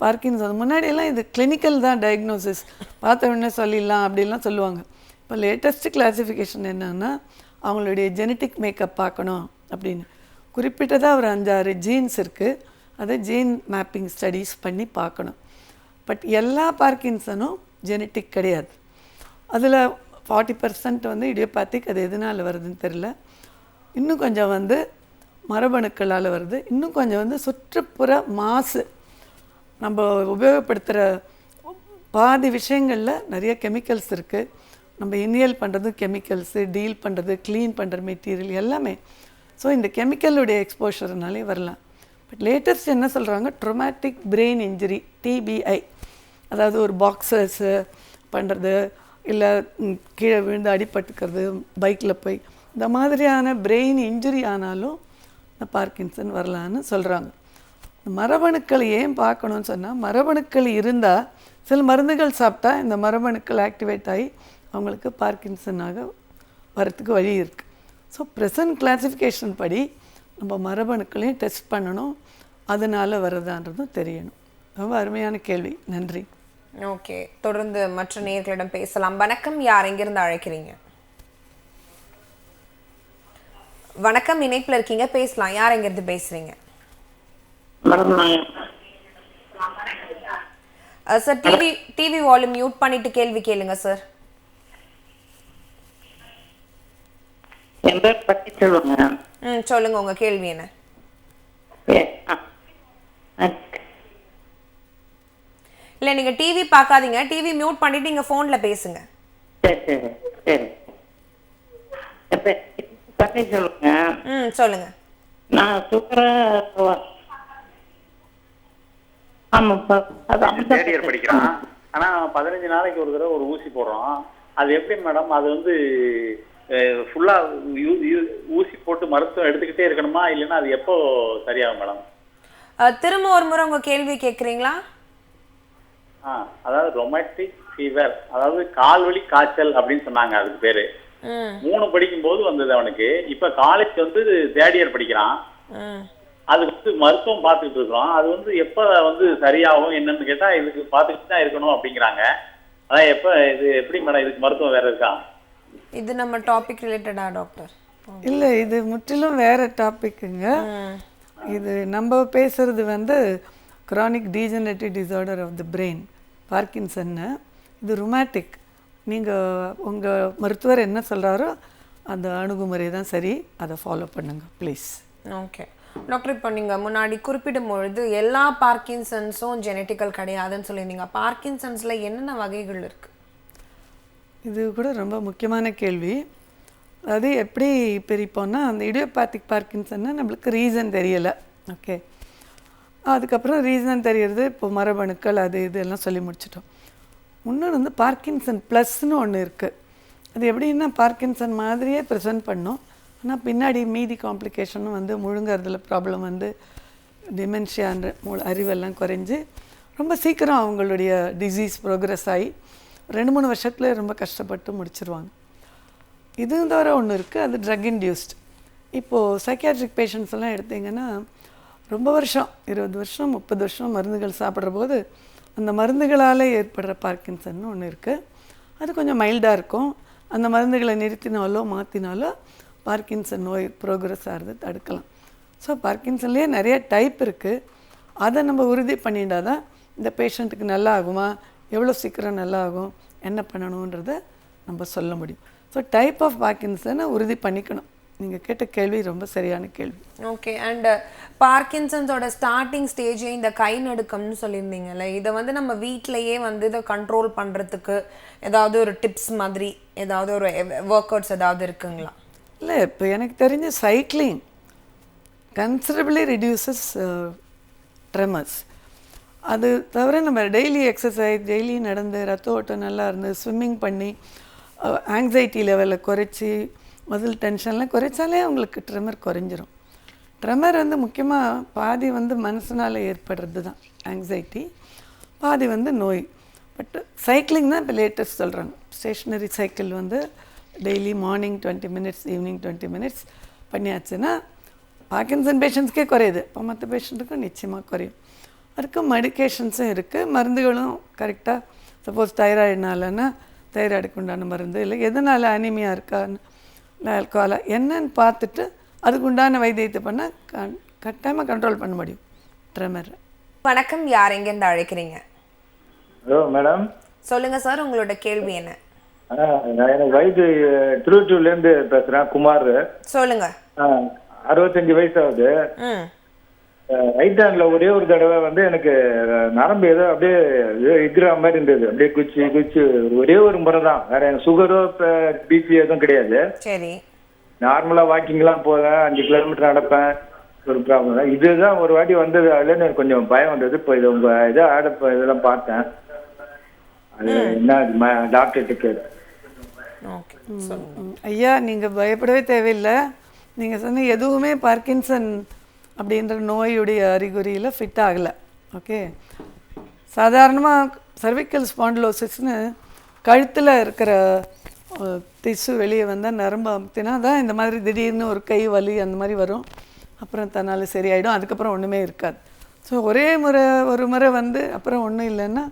பார்க்கின்சன். முன்னாடியெல்லாம் இது கிளினிக்கல் தான் டயக்னோசிஸ், பார்த்த உடனே சொல்லிடலாம் அப்படிலாம் சொல்லுவாங்க. இப்போ லேட்டஸ்ட்டு கிளாசிஃபிகேஷன் என்னன்னா, அவங்களுடைய ஜெனட்டிக் மேக்கப் பார்க்கணும் அப்படின்னு. குறிப்பிட்டதாக ஒரு 5-6 ஜீன்ஸ் இருக்குது, அதை ஜீன் மேப்பிங் ஸ்டடீஸ் பண்ணி பார்க்கணும். பட் எல்லா பார்க்கின்சனும் ஜெனட்டிக் கிடையாது. அதில் 40% வந்து இடியோபேத்திக், அது எதனால் வருதுன்னு தெரில. இன்னும் கொஞ்சம் வந்து மரபணுக்களால் வருது. இன்னும் கொஞ்சம் வந்து சுற்றுப்புற மாசு, நம்ம உபயோகப்படுத்துகிற பாதி விஷயங்களில் நிறைய கெமிக்கல்ஸ் இருக்குது. நம்ம இன்ஹேல் பண்ணுறது கெமிக்கல்ஸு, டீல் பண்ணுறது, க்ளீன் பண்ணுற மெட்டீரியல் எல்லாமே. ஸோ இந்த கெமிக்கலுடைய எக்ஸ்போஷர்னாலே வரலாம். பட் லேட்டஸ்ட் என்ன சொல்கிறாங்க, ட்ரோமேட்டிக் பிரெயின் இன்ஜுரி, TBI, அதாவது ஒரு பாக்ஸர்ஸு பண்ணுறது, இல்லை கீழே விழுந்து அடிபட்டுக்கிறது, பைக்கில் போய் இந்த மாதிரியான பிரெயின் இன்ஜுரி ஆனாலும் இந்த பார்க்கின்சன் வரலான்னு சொல்கிறாங்க. மரபணுக்களை ஏன் பார்க்கணுன்னு சொன்னால், மரபணுக்கள் இருந்தால் சில மருந்துகள் சாப்பிட்டா இந்த மரபணுக்கள் ஆக்டிவேட் ஆகி அவங்களுக்கு பார்க்கின்சனாக வரத்துக்கு வழி இருக்குது. ஸோ ப்ரெசன்ட் கிளாசிஃபிகேஷன் படி நம்ம மரபணுக்களையும் டெஸ்ட் பண்ணணும், அதனால் வருதான்றதும் தெரியணும். ரொம்ப அருமையான கேள்வி, நன்றி. ஓகே, தொடர்ந்து மற்ற நேயர்களிடம் பேசலாம். வணக்கம், யார் எங்கிருந்து அழைக்கிறீங்க? வணக்கம், இணைப்பில் இருக்கீங்க, பேசலாம். யார் எங்கிருந்து பேசுறீங்க? சார், டிவி வால்யூம் மியூட் பண்ணிட்டு கேள்வி கேளுங்க சார். சொல்லுங்க, உங்க கேள்வி என்ன? இல்ல, நீங்க டிவி பார்க்காதீங்க, டிவி மியூட் பண்ணிட்டு நீங்க போன்ல பேசுங்க. சொல்லுங்க. நான் தேர்ட் இயர் படிக்கிறான். ஆனா 15 நாளைக்கு ஒரு தடவை ஒரு ஊசி போடுறோம். அது எப்படி மேடம்? அது வந்து ஃபுல்லா ஊசி போட்டு மருத்துவம் எடுத்துக்கிட்டே இருக்கணுமா, இல்லைன்னா அது எப்போ சரியாகும் மேடம்? திரும்ப ஒரு முறை உங்க கேள்வி கேக்குறீங்களா? அதாவது ரொமாட்டிக் ஃபீவர், அதாவது கால்வலி காய்ச்சல் அப்படின்னு சொன்னாங்க, அதுக்கு பேரு. 3 படிக்கும் போது வந்தது அவனுக்கு. இப்ப காலேஜ் வந்து தேர்ட் இயர் படிக்கிறான். அதுக்கு வந்து மருத்துவம் பார்த்துக்கிட்டு இருக்கோம். அது வந்து எப்ப வந்து சரியாகும் என்னன்னு கேட்டா, இதுக்கு பார்த்துக்கிட்டு தான் இருக்கணும் அப்படிங்கிறாங்க. அதான் எப்ப இது எப்படி மேடம், இதுக்கு மருத்துவம் வேற இருக்கா? இது நம்ம டாபிக் ரிலேட்டடா டாக்டர்? இல்லை, இது முற்றிலும் வேற டாபிக்குங்க. இது நம்ம பேசுறது வந்து chronic degenerative disorder of the brain, பார்க்கின்சன்னு. இது ருமேட்டிக். நீங்கள் உங்கள் மருத்துவர் என்ன சொல்கிறாரோ அந்த அணுகுமுறை தான் சரி, அதை ஃபாலோ பண்ணுங்கள் ப்ளீஸ். ஓகே டாக்டர், இப்போ நீங்கள் முன்னாடி குறிப்பிடும் பொழுது எல்லா பார்க்கின்சன்ஸும் ஜெனட்டிக்கல் கிடையாதுன்னு சொல்லியிருந்தீங்க. பார்க்கின்சன்ஸில் என்னென்ன வகைகள் இருக்குது? இது கூட ரொம்ப முக்கியமான கேள்வி. அது எப்படி பிரிப்போம்னா, அந்த இடியோபேத்திக் பார்க்கின்சன்னா நம்மளுக்கு ரீசன் தெரியலை. ஓகே, அதுக்கப்புறம் ரீசன் தெரியறது இப்போ மரபணுக்கள் அது இதெல்லாம் சொல்லி முடிச்சிட்டோம். இன்னொன்று வந்து பார்க்கின்சன் ப்ளஸ்ன்னு ஒன்று இருக்குது. அது எப்படின்னா பார்க்கின்சன் மாதிரியே ப்ரெசென்ட் பண்ணோம், ஆனால் பின்னாடி மீதி காம்ப்ளிகேஷனும் வந்து முழுங்கிறதுல ப்ராப்ளம் வந்து டிமென்ஷியான்ற அறிவெல்லாம் குறைஞ்சி ரொம்ப சீக்கிரம் அவங்களுடைய டிசீஸ் ப்ரோக்ரஸ் ஆகி 2-3 வருஷத்துல ரொம்ப கஷ்டப்பட்டு முடிச்சிருவாங்க. இதுவும் தவிர ஒன்று இருக்குது, அது ட்ரக் இன்டியூஸ்ட். இப்போது சைக்கியாட்ரிக் பேஷண்ட்ஸ் எல்லாம் எடுத்திங்கன்னா ரொம்ப வருஷம் 20 வருஷம் 30 வருஷம் மருந்துகள் சாப்பிட்ற போது அந்த மருந்துகளால் ஏற்படுற பார்க்கின்சன்னு ஒன்று இருக்குது. அது கொஞ்சம் மைல்டாக இருக்கும். அந்த மருந்துகளை நிறுத்தினாலோ மாற்றினாலோ பார்க்கின்சன் நோய் ப்ரோக்ரஸ் ஆகிறது தடுக்கலாம். ஸோ பார்க்கின்சன்லேயே நிறைய டைப் இருக்குது. அதை நம்ம உறுதி பண்ணிட்டா தான் இந்த பேஷண்ட்டுக்கு நல்லா ஆகுமா, எவ்வளோ சீக்கிரம் நல்லா ஆகும், என்ன பண்ணணுன்றதை நம்ம சொல்ல முடியும். ஸோ டைப் ஆஃப் பார்க்கின்சனை உறுதி பண்ணிக்கணும். நீங்கள் கேட்ட கேள்வி ரொம்ப சரியான கேள்வி. ஓகே, அண்ட் பார்க்கின்சன்ஸோட ஸ்டார்டிங் ஸ்டேஜே இந்த கை நடுக்கம்னு சொல்லியிருந்தீங்கல்ல, இதை வந்து நம்ம வீட்டிலையே வந்து இதை கண்ட்ரோல் பண்ணுறதுக்கு ஏதாவது ஒரு டிப்ஸ் மாதிரி ஏதாவது ஒரு ஒர்க் அவுட்ஸ் ஏதாவது இருக்குங்களா? இல்லை, இப்போ எனக்கு தெரிஞ்ச சைக்கிளிங் கன்சிடரபிளி ரெடியூசஸ் ட்ரெமர்ஸ். அது தவிர நம்ம டெய்லி எக்ஸசைஸ், டெய்லி நடந்து ரத்த ஓட்டம் நல்லா இருந்து ஸ்விம்மிங் பண்ணி ஆங்ஸைட்டி லெவலை குறைச்சி மசில் டென்ஷன்லாம் குறைச்சாலே அவங்களுக்கு ட்ரெமர் குறைஞ்சிரும். ட்ரெமர் வந்து முக்கியமாக பாதி வந்து மனசுனால் ஏற்படுறது தான் ஆங்ஸைட்டி, பாதி வந்து நோய். பட் சைக்கிளிங் தான் இப்போ லேட்டஸ்ட் சொல்கிறாங்க. ஸ்டேஷ்னரி சைக்கிள் வந்து daily morning 20 minutes, evening 20 minutes பண்ணியாச்சுன்னா பார்க்கின்சன் பேஷண்ட்ஸ்க்கே குறையுது. இப்போ மற்ற பேஷண்ட்டுக்கும் நிச்சயமாக குறையும். அதுக்கு மெடிக்கேஷன்ஸும் இருக்குது, மருந்துகளும் கரெக்டாக. சப்போஸ் தைராய்டுனாலன்னா தைராய்டுக்கு உண்டான மருந்து, இல்லை எதனால் அனிமியா இருக்கான்னு இல்லை ஆல்கஹாலா என்னன்னு பார்த்துட்டு அதுக்கு உண்டான வைத்தியத்தை பண்ணால் கட்டாயமாக கண்ட்ரோல் பண்ண முடியும் ட்ரெமர். வணக்கம், யார் எங்கேருந்து அழைக்கிறீங்க? Hello madam. சொல்லுங்கள் சார், உங்களோட கேள்வி என்ன? எனக்கு வயது திருவற்றூர்லேருந்து பேசுகிறேன், குமார். சொல்லுங்க. 65 வயசு ஆகுது. ரைட் ஹேண்ட்ல ஒரே ஒரு தடவை வந்து எனக்கு நரம்பு ஏதோ அப்படியே எகிற மாதிரி இருந்தது. அப்படியே குச்சி ஒரே ஒரு முறை தான். வேற எனக்கு சுகரோ பிபி எதுவும் கிடையாது. சரி. நார்மலா வாக்கிங்லாம் போவேன், 5 கிலோமீட்டர் நடப்பேன், ஒரு ப்ராப்ளம் தான். இதுதான் ஒரு வாட்டி வந்தது. அதுல எனக்கு கொஞ்சம் பயம் வந்தது. இப்போ இது உங்க இதை இதெல்லாம் பார்த்தேன். அது என்ன டாக்டர்கிட்ட கேட்டு. ஓகே. ஐயா நீங்கள் பயப்படவே தேவையில்லை. நீங்கள் சொன்ன எதுவுமே பார்க்கின்சன் அப்படின்ற நோயுடைய அறிகுறியில் ஃபிட் ஆகலை. ஓகே. சாதாரணமாக சர்விக்கல் ஸ்பாண்டிலோசிஸ்னு கழுத்தில் இருக்கிற திசு வெளியே வந்தால் நரம்பு அமுத்தினா தான் இந்த மாதிரி திடீர்னு ஒரு கை வலி அந்த மாதிரி வரும். அப்புறம் தன்னால் சரியாயிடும். அதுக்கப்புறம் ஒன்றுமே இருக்காது. ஸோ ஒரு முறை வந்து அப்புறம் ஒன்றும் இல்லைன்னா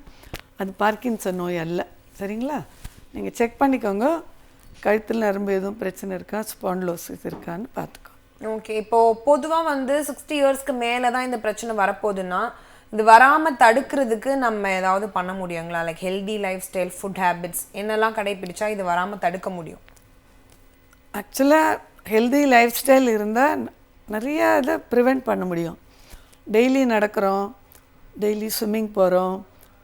அது பார்க்கின்சன் நோய் அல்ல. சரிங்களா? நீங்கள் செக் பண்ணிக்கோங்க, கழுத்தில் நரம்பு எதுவும் பிரச்சனை இருக்கா, ஸ்பாண்டிலோசிஸ் இருக்கான்னு பார்த்துக்கோங்க. ஓகே. இப்போது பொதுவாக வந்து 60 இயர்ஸ்க்கு மேலே தான் இந்த பிரச்சனை வரப்போகுதுன்னா இது வராமல் தடுக்கிறதுக்கு நம்ம ஏதாவது பண்ண முடியுங்களா? Like healthy life style, food habits என்னெல்லாம் கடைப்பிடிச்சா இது வராமல் தடுக்க முடியும்? ஆக்சுவலாக ஹெல்தி லைஃப் ஸ்டைல் இருந்தால் நிறையா இதை ப்ரிவெண்ட் பண்ண முடியும். டெய்லி நடக்கிறோம், டெய்லி ஸ்விம்மிங் போகிறோம்,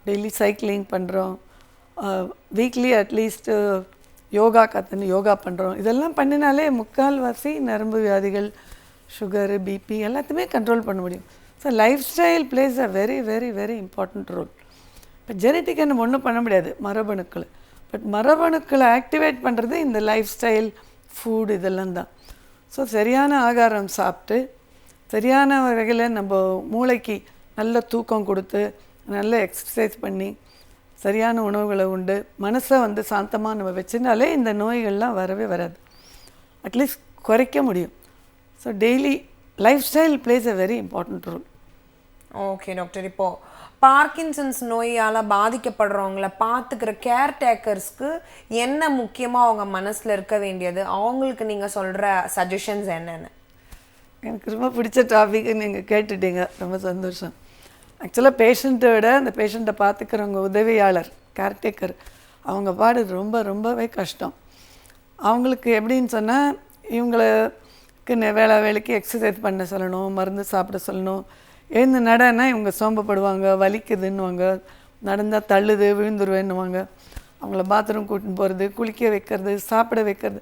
டெய்லி சைக்கிளிங் பண்ணுறோம், வீக்லி அட்லீஸ்ட்டு யோகா பண்ணுறோம். இதெல்லாம் பண்ணினாலே முக்கால்வாசி நரம்பு வியாதிகள், சுகரு, பிபி எல்லாத்தையுமே கண்ட்ரோல் பண்ண முடியும். So life style plays a very very very important role. இப்போ ஜெனட்டிக்காக நம்ம ஒன்றும் பண்ண முடியாது, மரபணுக்கள். பட் மரபணுக்களை ஆக்டிவேட் பண்ணுறது இந்த லைஃப் ஸ்டைல், ஃபுட் இதெல்லாம் தான். ஸோ சரியான ஆகாரம் சாப்பிட்டு, சரியான வகையில் நம்ம மூளைக்கு நல்ல தூக்கம் கொடுத்து, நல்ல எக்ஸசைஸ் பண்ணி, சரியான உணவுகளை உண்டு, மனசை வந்து சாந்தமாக நம்ம வச்சுனாலே இந்த நோய்கள்லாம் வரவே வராது. அட்லீஸ்ட் குறைக்க முடியும். So daily life style plays a very important role. Okay doctor. இப்போது பார்க்கின்சன்ஸ் நோயால் பாதிக்கப்படுறவங்கள பார்த்துக்கிற கேர்டேக்கர்ஸ்க்கு என்ன முக்கியமாக அவங்க மனசில் இருக்க வேண்டியது, அவங்களுக்கு நீங்கள் சொல்கிற சஜஷன்ஸ் என்னென்ன? எனக்கு ரொம்ப பிடிச்ச டாபிக் நீங்கள் கேட்டுட்டீங்க, ரொம்ப சந்தோஷம். ஆக்சுவலாக பேஷண்ட்டை விட அந்த பேஷண்ட்டை பார்த்துக்கிறவங்க உதவியாளர், கேர்டேக்கர், அவங்க பாடு ரொம்பவே கஷ்டம். அவங்களுக்கு எப்படின்னு சொன்னால் இவங்களுக்கு வேலைக்கு எக்ஸசைஸ் பண்ண சொல்லணும், மருந்து சாப்பிட சொல்லணும். எழுந்து நடனா இவங்க சோம்பப்படுவாங்க, வலிக்குதுன்னுவாங்க, நடந்தால் தள்ளுது, விழுந்துருவேன்னுவாங்க. அவங்கள பாத்ரூம் கூட்டின்னு போகிறது, குளிக்க வைக்கிறது, சாப்பிட வைக்கிறது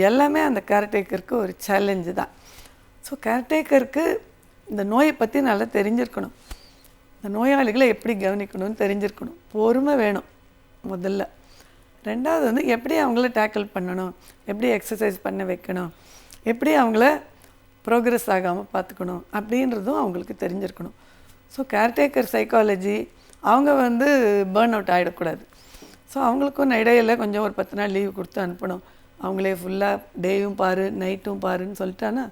எல்லாமே அந்த கேர்டேக்கருக்கு ஒரு சேலஞ்சு தான். ஸோ கேர்டேக்கருக்கு இந்த நோயை பற்றி நல்லா தெரிஞ்சிருக்கணும், இந்த நோயாளிகளை எப்படி கவனிக்கணும்னு தெரிஞ்சிருக்கணும். பொறுமை வேணும் முதல்ல. ரெண்டாவது வந்து எப்படி அவங்கள டேக்கிள் பண்ணணும், எப்படி எக்ஸசைஸ் பண்ண வைக்கணும், எப்படி அவங்கள ப்ரோக்ரஸ் ஆகாமல் பார்த்துக்கணும் அப்படின்றதும் அவங்களுக்கு தெரிஞ்சிருக்கணும். ஸோ கேர்டேக்கர் சைக்காலஜி, அவங்க வந்து பேர்ன் அவுட் ஆகிடக்கூடாது. ஸோ அவங்களுக்கும் இடையில கொஞ்சம் ஒரு 10 நாள் லீவ் கொடுத்து அனுப்பணும். அவங்களே ஃபுல்லாக டேயும் பாரு நைட்டும் பாருன்னு சொல்லிட்டான்னா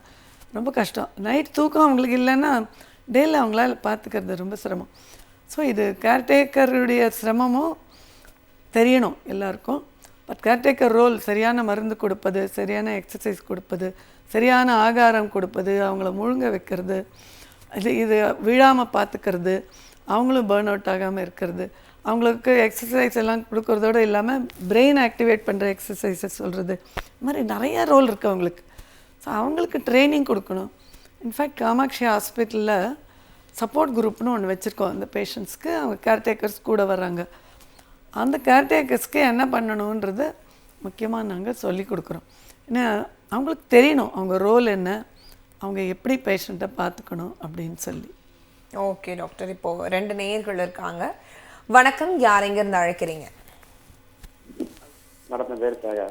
ரொம்ப கஷ்டம். நைட் தூக்கம் அவங்களுக்கு இல்லைன்னா டேயில் அவங்களால பார்த்துக்கிறது ரொம்ப சிரமம். ஸோ இது கேர்டேக்கருடைய சிரமமும் தெரியணும் எல்லாருக்கும். பட் கேர்டேக்கர் ரோல் சரியான மருந்து கொடுப்பது, சரியான எக்ஸசைஸ் கொடுப்பது, சரியான ஆகாரம் கொடுப்பது, அவங்கள முழுங்க வைக்கிறது, இது விழாமல் பார்த்துக்கிறது, அவங்களும் பேர்ன் அவுட் ஆகாமல் இருக்கிறது, அவங்களுக்கு எக்ஸசைஸ் எல்லாம் கொடுக்குறதோடு இல்லாமல் பிரெயின் ஆக்டிவேட் பண்ணுற எக்ஸசைஸஸ் சொல்கிறது, இது மாதிரி நிறையா ரோல் இருக்குது அவங்களுக்கு. ஸோ அவங்களுக்கு ட்ரைனிங் கொடுக்கணும். இன்ஃபேக்ட் காமாட்சி ஹாஸ்பிட்டலில் சப்போர்ட் குரூப்னு ஒன்று வச்சுருக்கோம். அந்த பேஷண்ட்ஸ்க்கு அவங்க கேர்டேக்கர்ஸ் கூட வர்றாங்க. அந்த கேர்டேக்கர்ஸ்க்கு என்ன பண்ணணுன்றது முக்கியமாக நாங்கள் சொல்லி கொடுக்குறோம். ஏன்னா அவங்களுக்கு தெரியணும் அவங்க ரோல் என்ன, அவங்க எப்படி பேஷண்ட்டை பார்த்துக்கணும் அப்படின்னு சொல்லி. Okay doctor. இப்போது 2 நேயர்கள் இருக்காங்க. வணக்கம், யார் எங்கேருந்து அழைக்கிறீங்க? மேடம் பேர் சார்.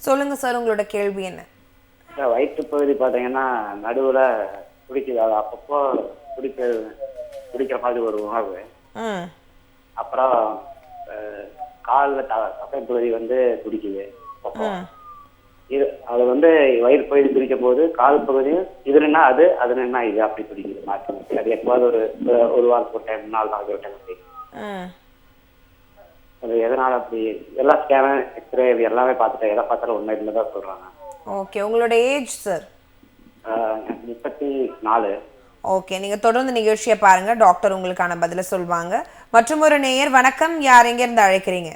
சொல்லுங்கள் சார், உங்களோட கேள்வி என்ன? சார் வயிற்று பகுதி பார்த்தீங்கன்னா நடுவில் பிடிக்குது, அது அப்பப்போ பிடிக்கிற மாதிரி ஒரு உணர்வு. அப்புறம் காலில் தசை பகுதி வந்து பிடிக்குது. இது அது வந்து வயிறு பகுதி பிடிக்கும் போது கால் பகுதியும் இதுலன்னா அதுலன்னா இது அப்படி பிடிக்குது மாற்றி. அது எப்போது ஒரு வாரத்துக்கு ஒரு டைம், 4 நாளைக்கு ஒரு டைம் அப்படி. அது எதனால அப்படி? எல்லா ஸ்கேனு, எக்ஸ்ரே இது எல்லாமே பார்த்துட்டேன், எதை பார்த்தாலும் ஒன்றும் இல்லை தான் சொல்கிறாங்க. ஓகே, உங்களோட ஏஜ் சார்? 34. ஓகே, நீங்கள் தொடர்ந்து நிகழ்ச்சியை பாருங்கள், டாக்டர் உங்களுக்கான பதிலை சொல்லுவாங்க. மற்றும் ஒரு நேயர், வணக்கம், யார் எங்கேருந்து அழைக்கிறீங்க?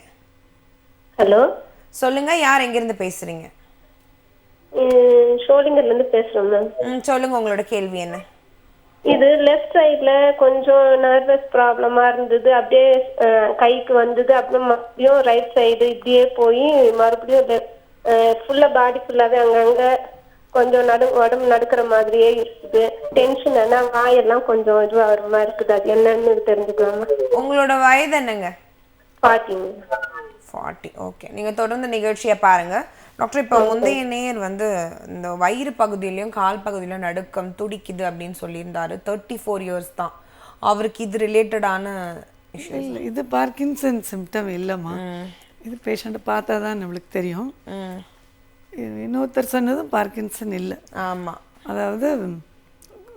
ஹலோ, சொல்லுங்கள், யார் எங்கேருந்து பேசுகிறீங்க? ஷோலிங்கர்லேருந்து பேசுகிறோம் மேம். சொல்லுங்கள், உங்களோட கேள்வி என்ன? இது லெஃப்ட் சைடுல கொஞ்சம் நர்வஸ் ப்ராப்ளமா இருந்தது, அப்படியே கைக்கு வந்தது, அப்புறம் மறுபடியும் ரைட் சைடு இப்படியே போய் மறுபடியும் ஃபுல்லா பாடி ஃபுல்லாவே அங்கங்க கொஞ்சம் உடம்பு நடுக்கிற மாதிரியே இருக்குது. டென்ஷன் ஆனா வாயெல்லாம் கொஞ்சம் இதுவாகிற மாதிரி இருக்குது. அது என்னன்னு தெரிஞ்சுக்கலாமா? உங்களோட வயது என்னங்க? 40. ஓகே, நீங்க தொடர்ந்து நிகழ்ச்சியை பாருங்க. டாக்டர், இப்போ முந்தைய நேர் வந்து இந்த வயிறு பகுதியிலையும் கால் பகுதியிலும் நடுக்கம் துடிக்குது அப்படின்னு சொல்லியிருந்தாரு. 34 இயர்ஸ் தான் அவருக்கு. இது ரிலேட்டடான இல்லை, இது பார்க்கின்சன் சிம்டம் இல்லைம்மா. இது பேஷண்ட்டை பார்த்தா தான் நம்மளுக்கு தெரியும். இன்னொருத்தர் சொன்னதும் பார்க்கின்சன் இல்லை. ஆமாம், அதாவது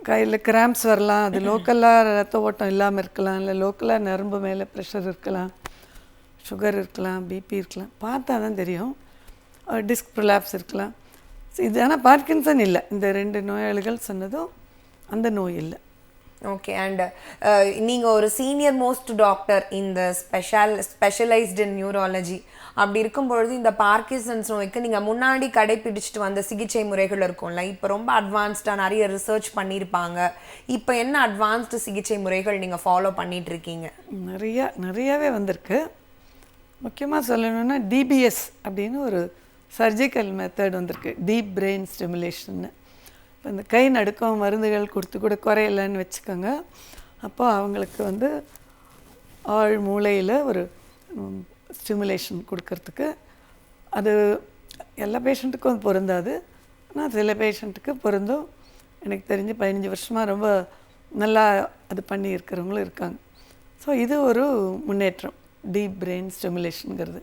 கையில் கிராம்ப்ஸ் வரலாம், அது லோக்கலாக ரத்த ஓட்டம் இல்லாமல் இருக்கலாம், இல்லை லோக்கலாக நரம்பு மேலே ப்ரெஷர் இருக்கலாம், சுகர் இருக்கலாம், பிபி இருக்கலாம், பார்த்தா தான் தெரியும். டிஸ்க் ப்ரொலாப்ஸ் இருக்கலாம். இது ஆனால் பார்க்கின்சன் இல்லை. இந்த 2 நோயாளிகள் சொன்னதும் அந்த நோய் இல்லை. ஓகே. அண்ட் நீங்கள் ஒரு சீனியர் மோஸ்ட் டாக்டர் இந்த ஸ்பெஷலைஸ்டு இன் நியூராலஜி அப்படி இருக்கும்பொழுது இந்த பார்க்கின்சன்ஸ் நோய்க்கு நீங்கள் முன்னாடி கடைப்பிடிச்சிட்டு வந்த சிகிச்சை முறைகள் இருக்கும்ல, இப்போ ரொம்ப அட்வான்ஸ்டாக நிறைய ரிசர்ச் பண்ணியிருப்பாங்க. இப்போ என்ன அட்வான்ஸ்டு சிகிச்சை முறைகள் நீங்கள் ஃபாலோ பண்ணிட்டு இருக்கீங்க? நிறையாவே வந்திருக்கு. முக்கியமாக சொல்லணுன்னா டிபிஎஸ் அப்படின்னு ஒரு சர்ஜிக்கல் மெத்தட் வந்திருக்கு, டீப் பிரெயின் ஸ்டிமுலேஷன்னு. இப்போ இந்த கை நடுக்கம் மருந்துகள் கொடுத்து கூட குறையலைன்னு வச்சுக்கோங்க. அப்போ அவங்களுக்கு வந்து ஆழ் மூளையில் ஒரு ஸ்டிமுலேஷன் கொடுக்கறதுக்கு, அது எல்லா பேஷண்ட்டுக்கும் பொருந்தாது, ஆனால் சில பேஷண்ட்டுக்கு பொருந்தும். எனக்கு தெரிஞ்சு 15 வருஷமாக ரொம்ப நல்லா அது பண்ணி இருக்கிறவங்களும் இருக்காங்க. ஸோ இது ஒரு முன்னேற்றம், டீப் பிரெயின் ஸ்டிமுலேஷனுங்கிறது.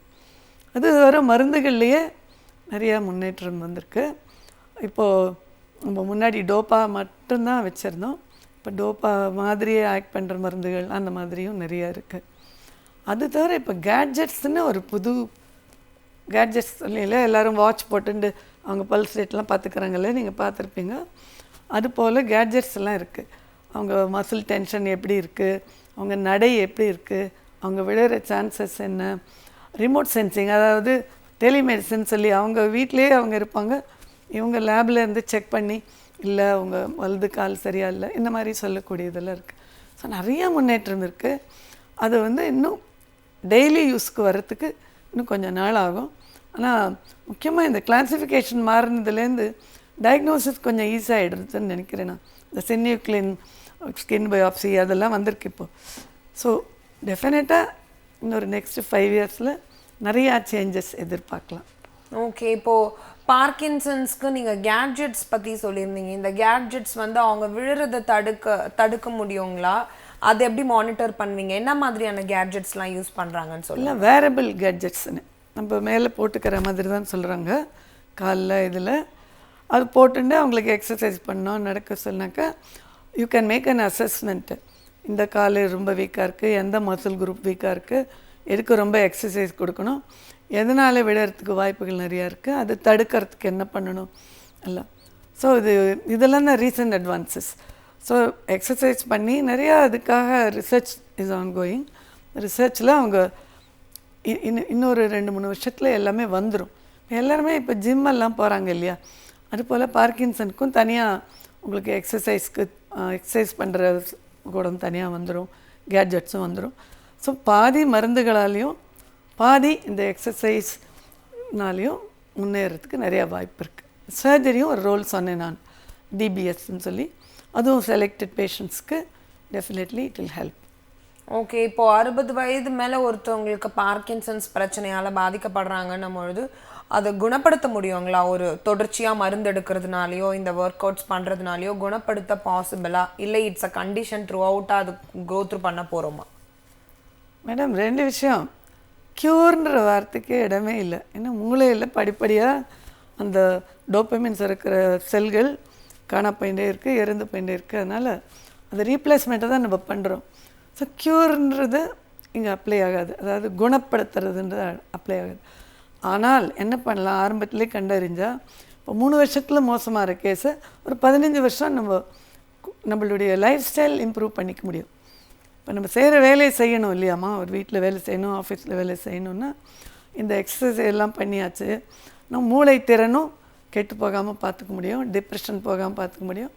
அது வர மருந்துகள்லேயே நிறையா முன்னேற்றம் வந்திருக்கு. இப்போது நம்ம முன்னாடி டோப்பா மட்டும்தான் வச்சுருந்தோம். இப்போ டோப்பா மாதிரியே ஆக்ட் பண்ணுற மருந்துகள் அந்த மாதிரியும் நிறையா இருக்குது. அது தவிர இப்போ கேட்ஜெட்ஸ்ன்னு ஒரு புது கேட்ஜெட்ஸ் இல்லையில எல்லோரும் வாட்ச் போட்டுண்டு அவங்க பல்ஸ் ரேட்லாம் பார்த்துக்கிறாங்கல்ல, நீங்கள் பார்த்துருப்பீங்க. அதுபோல் கேட்ஜெட்ஸ் எல்லாம் இருக்குது. அவங்க மசில் டென்ஷன் எப்படி இருக்குது, அவங்க நடை எப்படி இருக்குது, அவங்க விழுகிற சான்சஸ் என்ன, ரிமோட் சென்சிங், அதாவது டெலிமெடிசன் சொல்லி அவங்க வீட்டிலேயே அவங்க இருப்பாங்க, இவங்க லேபில் இருந்து செக் பண்ணி இல்லை அவங்க வலது கால் சரியாக இல்லை, இந்த மாதிரி சொல்லக்கூடியதெல்லாம் இருக்குது. ஸோ நிறையா முன்னேற்றம் இருக்குது. அது வந்து இன்னும் டெய்லி யூஸ்க்கு வர்றதுக்கு இன்னும் கொஞ்சம் நாள் ஆகும். ஆனால் முக்கியமாக இந்த கிளாசிஃபிகேஷன் மாறினதுலேருந்து டயக்னோசிஸ் கொஞ்சம் ஈஸியாகிடுதுன்னு நினைக்கிறேன் நான். இந்த சின்யூக்ளின் ஸ்கின் பயாப்சி அதெல்லாம் வந்திருக்கு இப்போது. ஸோ டெஃபினட்டாக இன்னொரு நெக்ஸ்ட் 5 இயர்ஸில் நிறையா சேஞ்சஸ் எதிர்பார்க்கலாம். ஓகே, இப்போது பார்க்கின்சன்ஸ்க்கு நீங்கள் கேட்ஜெட்ஸ் பற்றி சொல்லியிருந்தீங்க. இந்த கேட்ஜெட்ஸ் வந்து அவங்க விழுறதை தடுக்க முடியுங்களா? அதை எப்படி மானிட்டர் பண்ணுவீங்க? என்ன மாதிரியான கேட்ஜெட்ஸ்லாம் யூஸ் பண்ணுறாங்கன்னு சொல்லி? இல்லை, வேரபிள் கேட்ஜெட்ஸ்னு நம்ம மேலே போட்டுக்கிற மாதிரி தான் சொல்கிறாங்க. காலில் இதில் அது போட்டுட்டு அவங்களுக்கு எக்ஸசைஸ் பண்ணோம் நடக்க சொன்னாக்கா you can make an assessment. இந்த கால் ரொம்ப வீக்காக இருக்குது, எந்த மசில் குரூப் வீக்காக இருக்குது, எதுக்கு ரொம்ப எக்ஸசைஸ் கொடுக்கணும், எதனால் விடுறதுக்கு வாய்ப்புகள் நிறையா இருக்குது, அது தடுக்கிறதுக்கு என்ன பண்ணணும் எல்லாம். ஸோ இதெல்லாம் தான் ரீசன்ட் அட்வான்சஸ். ஸோ எக்ஸசைஸ் பண்ணி நிறையா அதுக்காக ரிசர்ச் இஸ் ஆன் கோயிங். ரிசர்ச்சில் அவங்க இன்னொரு 2-3 வருஷத்தில் எல்லாமே வந்துடும். எல்லாருமே இப்போ ஜிம்மெல்லாம் போகிறாங்க இல்லையா, அதுபோல் பார்க்கின்சனுக்கும் தனியாக உங்களுக்கு எக்ஸசைஸ் பண்ணுற கூட தனியாக வந்துடும், கேட்ஜெட்ஸும் வந்துடும். ஸோ பாதி மருந்துகளாலேயும் பாதி இந்த எக்ஸசைஸ்னாலேயும் முன்னேறதுக்கு நிறையா வாய்ப்பு இருக்குது. சர்ஜரியும் ஒரு ரோல் சொன்னேன் நான், டிபிஎஸ்ன்னு சொல்லி, அதுவும் செலக்டட் பேஷண்ட்ஸ்க்கு definitely it will help. Okay, இப்போது 60 வயது மேலே ஒருத்தவங்களுக்கு பார்க்கின்சன்ஸ் பிரச்சனையால் பாதிக்கப்படுறாங்கன்னும் பொழுது அதை குணப்படுத்த முடியுங்களா? ஒரு தொடர்ச்சியாக மருந்து எடுக்கிறதுனாலையோ இந்த ஒர்க் அவுட்ஸ் பண்ணுறதுனாலையோ குணப்படுத்த பாசிபிளா, இல்லை இட்ஸ் அ கண்டிஷன் த்ரூ அவுட்டாக அது கோ த்ரூ பண்ண போகிறோமா? மேடம், 2 விஷயம். க்யூர்ன்ற வார்த்தைக்கு இடமே இல்லை. ஏன்னா மூளையில் படிப்படியாக அந்த டோப்பமின்ஸ் இருக்கிற செல்கள் காணா போயிட்டே இருக்குது, இறந்து போயிட்டே இருக்குது. அதனால் அந்த ரீப்ளேஸ்மெண்ட்டை தான் நம்ம பண்ணுறோம். ஸோ க்யூர்ன்றது இங்கே அப்ளை ஆகாது, அதாவது குணப்படுத்துறதுன்றது அப்ளை ஆகாது. ஆனால் என்ன பண்ணலாம், ஆரம்பத்திலே கண்டறிஞ்சால் இப்போ 3 வருஷத்தில் மோசமாக கேஸை ஒரு 15 வருஷம் நம்மளுடைய லைஃப் ஸ்டைல் இம்ப்ரூவ் பண்ணிக்க முடியும். இப்போ நம்ம செய்கிற வேலையை செய்யணும் இல்லையாம்மா, ஒரு வீட்டில் வேலை செய்யணும், ஆஃபீஸில் வேலை செய்யணுன்னா இந்த எக்ஸசைஸ் எல்லாம் பண்ணியாச்சு, நம்ம மூளை திறனும் கெட்டு போகாமல் பார்த்துக்க முடியும், டிப்ரெஷன் போகாமல் பார்த்துக்க முடியும்.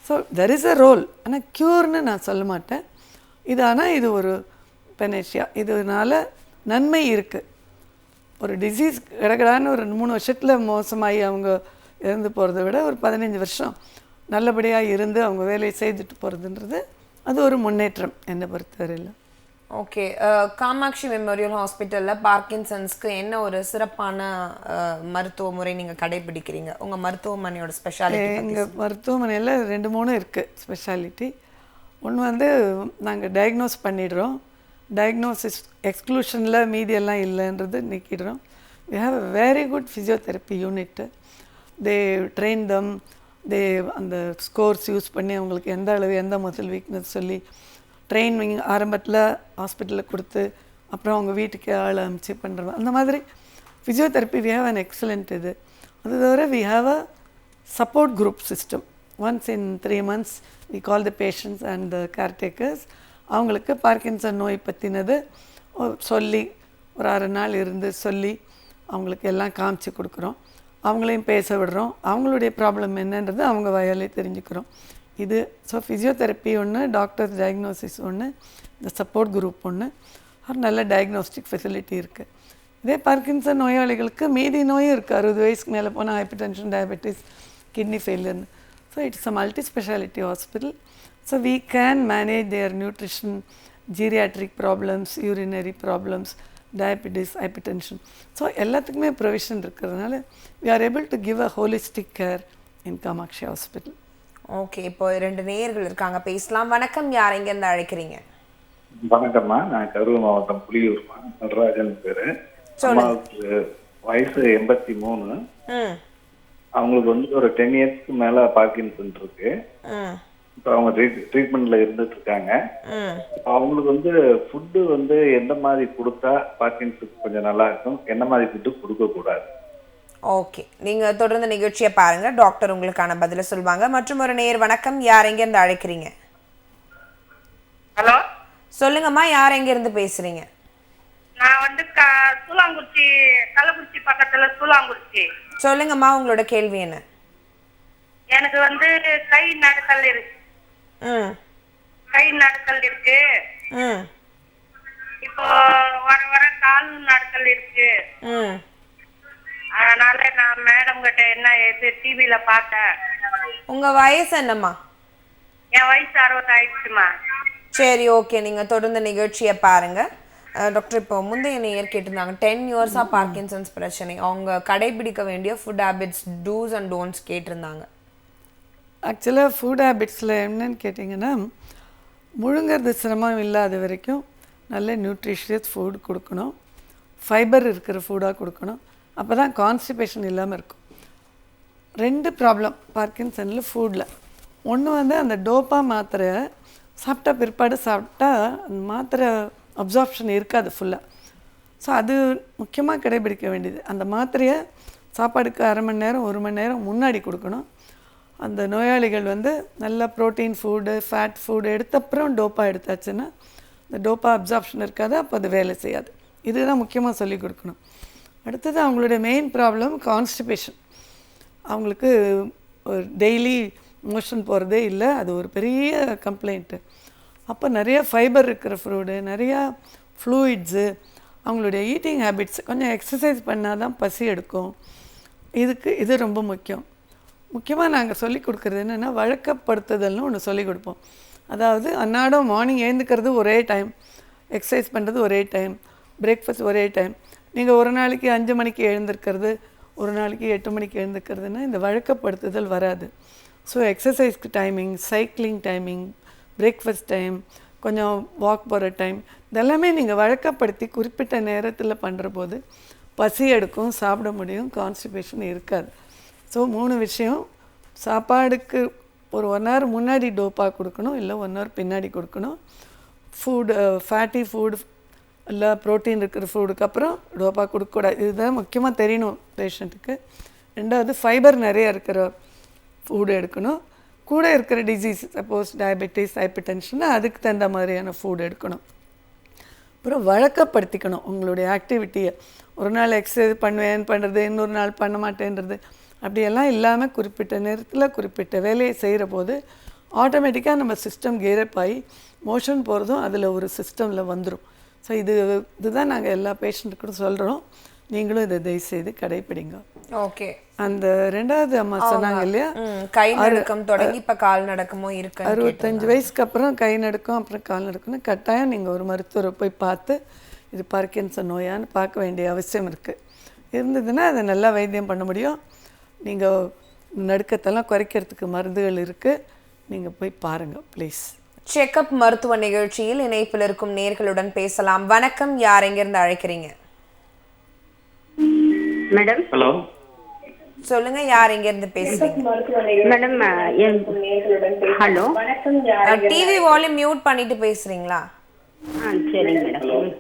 So there is a role. ஆனால் க்யூர்னு நான் சொல்ல மாட்டேன். இது ஒரு பெனேஷியா. இதனால் நன்மை இருக்குது. ஒரு டிசீஸ் கிடக்கடான்னு ஒரு 3 வருஷத்தில் மோசமாகி அவங்க இறந்து போகிறத விட ஒரு 15 வருஷம் நல்லபடியாக இருந்து அவங்க வேலையை செய்துட்டு போகிறதுன்றது அது ஒரு முன்னேற்றம் என்னை பொறுத்தவரையில். ஓகே. காமாட்சி மெமோரியல் ஹாஸ்பிட்டலில் பார்க்கின்சன்ஸ்க்கு என்ன ஒரு சிறப்பான மருத்துவ முறை நீங்கள் கடைபிடிக்கிறீங்க? உங்கள் மருத்துவமனையோட ஸ்பெஷாலிட்டி? எங்கள் மருத்துவமனையில் 2-3 இருக்குது ஸ்பெஷாலிட்டி. ஒன்று நாங்கள் டயக்னோஸ் பண்ணிடுறோம். டயக்னோசிஸ் எக்ஸ்க்ளூஷனில் மீதியெல்லாம் இல்லைன்றது நீக்கிடுறோம். We have a very good physiotherapy unit. They train them. அந்த ஸ்கோர்ஸ் யூஸ் பண்ணி அவங்களுக்கு எந்த அளவு எந்த மசில் வீக்னஸ் சொல்லி ட்ரெயினிங் ஆரம்பத்தில் ஹாஸ்பிட்டலில் கொடுத்து அப்புறம் அவங்க வீட்டுக்கு ஆள் அமைச்சு பண்ணுறோம். அந்த மாதிரி physiotherapy we have an excellent இது. அது தவிர we have a support group system. Once in 3 months we call the patients and the caretakers. அவங்களுக்கு பார்க்கின்சன் நோய் பற்றினது சொல்லி ஒரு 6 நாள் இருந்து சொல்லி அவங்களுக்கு எல்லாம் காமிச்சு கொடுக்குறோம். அவங்களையும் பேச விடுறோம். அவங்களுடைய ப்ராப்ளம் என்னன்றது அவங்க வாயாலே தெரிஞ்சுக்கிறோம். இது ஸோ ஃபிசியோதெரப்பி ஒன்று, டாக்டர்ஸ் டயக்னோசிஸ் ஒன்று, இந்த சப்போர்ட் குரூப் ஒன்று, ஒரு நல்ல டயக்னோஸ்டிக் ஃபெசிலிட்டி இருக்குது. இதே பார்க்கின்சன் நோயாளிகளுக்கு மீதி நோயும் இருக்குது. 60 வயசுக்கு மேலே போனால் ஹைப்பர் டென்ஷன், டயபெட்டிஸ், கிட்னி ஃபெயிலியர்னு. So it's a multi speciality hospital. So we can manage their nutrition, geriatric problems, urinary problems, diabetes, hypertension. So எல்லாத்துக்குமே ப்ரொவிஷன் இருக்கிறதுனால we are able to give a holistic care in Kamakshi Hospital. Okay. இப்போ 2 நேயர்கள் இருக்காங்க, பேசலாம். வணக்கம். யார் எங்கேருந்து அழைக்கிறீங்க? வணக்கம்மா, நான் கரூர் மாவட்டம் புலியூர்மா, நடராஜன் பேரு. அம்மாவுக்கு வயசு 83. அவங்களுக்கு ஒரு 10 இயர்ஸ்க்கு மேல பார்க்கின்சன் இருக்கு. இப்போ அவங்க ட்ரீட்மெண்ட்ல இருந்துட்டு இருக்காங்க. அவங்களுக்கு ஃபுட்டு எந்த மாதிரி கொடுத்தா பார்க்கின்சன் கொஞ்சம் நல்லா இருக்கும், என்ன மாதிரி ஃபுட்டு கொடுக்க கூடாது? ஓகே, நீங்க தொடர்ந்து நிகழ்ச்சியை பாருங்க, டாக்டர் உங்களுக்கான பதில சொல்வாங்க. மற்றும் ஒரு நேயர். வணக்கம். யார் எங்க இருந்து அழைக்கிறீங்க? ஹலோ, சொல்லுங்கம்மா, யார் எங்க இருந்து பேசுறீங்க? நான் சூலாங்குறிச்சி, கள்ளக்குறிச்சி பக்கத்துல சூலாங்குறிச்சி. சொல்லுங்கம்மா, உங்களோட கேள்வி என்ன? எனக்கு கை நடுக்கல் இருக்கு. கை நடுக்கல் இருக்கு. இப்போ வர கால் நடுக்கல் இருக்கு. அதனால நான் மேடம் கிட்ட என்ன டிவில பார்த்தேன். உங்க வயசு என்னம்மா? என் வயசு 60 ஆயிடுச்சுமா. சரி, ஓகே, நீங்க தொடர்ந்து நிகழ்ச்சியை பாருங்க. டாக்டர், இப்போ முந்தைய நேயர் கேட்டிருந்தாங்க 10 இயர்ஸாக பார்க்கின்சன்ஸ் பிரச்சனை, அவங்க கடைபிடிக்க வேண்டிய food habits, do's and don'ts கேட்டிருந்தாங்க. ஆக்சுவலாக ஃபுட் ஹேபிட்ஸில் என்னன்னு கேட்டிங்கன்னா, முழுங்கிறது சிரமம் இல்லாத வரைக்கும் நல்ல நியூட்ரிஷியஸ் ஃபுட் கொடுக்கணும். ஃபைபர் இருக்கிற ஃபுட்டாக கொடுக்கணும். அப்போ தான் கான்ஸ்டிபேஷன் இல்லாமல் இருக்கும். 2 ப்ராப்ளம் பார்க்கின்சனில் ஃபுட்டில். ஒன்று அந்த டோப்பா மாத்திரை சாப்பிட்டா பிற்பாடு சாப்பிட்டா அந்த மாத்திரை அப்சார்ப்ஷன் இருக்காது ஃபுல்லாக. ஸோ அது முக்கியமாக கடைபிடிக்க வேண்டியது. அந்த மாத்திரையை சாப்பாடுக்கு 1/2 மணி நேரம் 1 மணி நேரம் முன்னாடி கொடுக்கணும். அந்த நோயாளிகள் நல்ல ப்ரோட்டீன் ஃபுட்டு, ஃபேட் ஃபுட் எடுத்தப்புறம் டோப்பா எடுத்தாச்சுன்னா இந்த டோப்பா அப்சார்ப்ஷன் இருக்காது, அப்போ அது வேலை செய்யாது. இதுதான் முக்கியமாக சொல்லிக் கொடுக்கணும். அடுத்தது அவங்களுடைய மெயின் ப்ராப்ளம் கான்ஸ்டிபேஷன். அவங்களுக்கு டெய்லி மோஷன் போகிறதே இல்லை, அது ஒரு பெரிய கம்ப்ளைண்ட்டு. அப்போ நிறைய ஃபைபர் இருக்கிற ஃப்ரூடு, நிறையா ஃப்ளூயிட்ஸு, அவங்களுடைய ஈட்டிங் ஹேபிட்ஸ், கொஞ்சம் எக்ஸசைஸ் பண்ணால் தான் பசி எடுக்கும். இது ரொம்ப முக்கியம். முக்கியமாக நாங்கள் சொல்லிக் கொடுக்குறது என்னென்னா வழக்கப்படுத்துதல்னு ஒன்று சொல்லிக் கொடுப்போம். அதாவது அன்னாடம் மார்னிங் எழுந்துக்கிறது ஒரே டைம், எக்ஸசைஸ் பண்ணுறது ஒரே டைம், பிரேக்ஃபாஸ்ட் ஒரே டைம். நீங்கள் ஒரு நாளைக்கு 5 மணிக்கு எழுந்திருக்கிறது, ஒரு நாளைக்கு 8 மணிக்கு எழுந்துக்கிறதுனா இந்த வழக்கப்படுத்துதல் வராது. ஸோ எக்ஸசைஸ்க்கு timing, cycling timing, breakfast time, கொஞ்சம் வாக் போகிற டைம், இதெல்லாமே நீங்கள் வழக்கப்படுத்தி குறிப்பிட்ட நேரத்தில் பண்ணுற போது பசி எடுக்கும், சாப்பிட முடியும், கான்ஸ்டிபேஷன் இருக்காது. ஸோ 3 விஷயம். சாப்பாடுக்கு ஒரு 1 hour முன்னாடி டோப்பா கொடுக்கணும், இல்லை 1 hour பின்னாடி கொடுக்கணும். ஃபுட், ஃபேட்டி ஃபுட் இல்லை ப்ரோட்டீன் இருக்கிற ஃபுட்டுக்கு அப்புறம் டோப்பா கொடுக்கக்கூடாது. இதுதான் முக்கியமாக தெரியணும் பேஷண்ட்டுக்கு. 2வது ஃபைபர் நிறைய இருக்கிற ஃபுட் எடுக்கணும். கூட இருக்கிற டிசீஸ், சப்போஸ் டயபெட்டிஸ், ஹைப்பர் டென்ஷன்னா அதுக்கு தகுந்த மாதிரியான ஃபுட் எடுக்கணும். அப்புறம் வழக்கப்படுத்திக்கணும் உங்களுடைய ஆக்டிவிட்டியை. ஒரு நாள் எக்ஸசைஸ் பண்ணுறது, இன்னொரு நாள் பண்ண மாட்டேன்றது, அப்படியெல்லாம் இல்லாமல் குறிப்பிட்ட நேரத்தில் குறிப்பிட்ட வேலையை செய்கிற போது ஆட்டோமேட்டிக்காக நம்ம சிஸ்டம் கேரப் ஆகி மோஷன் போகிறதும் அதில் ஒரு சிஸ்டமில் வந்துடும். ஸோ இதுதான் நாங்கள் எல்லா பேஷண்ட்டுக்கும் சொல்கிறோம். நீங்களும் இதை தயவுசெய்து கடைப்பிடிங்க. ஓகே. அந்த 2வது அம்மா சொன்னாங்க இல்லையா, கை நடுக்கம் தொடங்கி இப்போ கால் நடுக்கமோ இருக்கு. 65 வயசுக்கு அப்புறம் கை நடுக்கம் அப்புறம் கால் நடுக்கம்னு கட்டாயம் நீங்கள் ஒரு மருத்துவரை போய் பார்த்து இது பார்க்கின்சன் நோயான்னு பார்க்க வேண்டிய அவசியம் இருக்குது. இருந்ததுன்னா அதை நல்லா வைத்தியம் பண்ண முடியும். நீங்கள் நடுக்கத்தெல்லாம் குறைக்கிறதுக்கு மருந்துகள் இருக்குது, நீங்கள் போய் பாருங்கள் ப்ளீஸ். செக்அப் மருத்துவ நிகழ்ச்சியில் இணைப்பில் இருக்கும் நேர்களுடன் பேசலாம். வணக்கம், யார் எங்கிருந்து அழைக்கிறீங்க? மேடம். ஹலோ, சொல்லுங்க, யார் எங்கிருந்து பேசுறீங்க? Madam, hello. TV volume mute பண்ணிட்டு பேசுறீங்களா? சரிங்க மேடம்.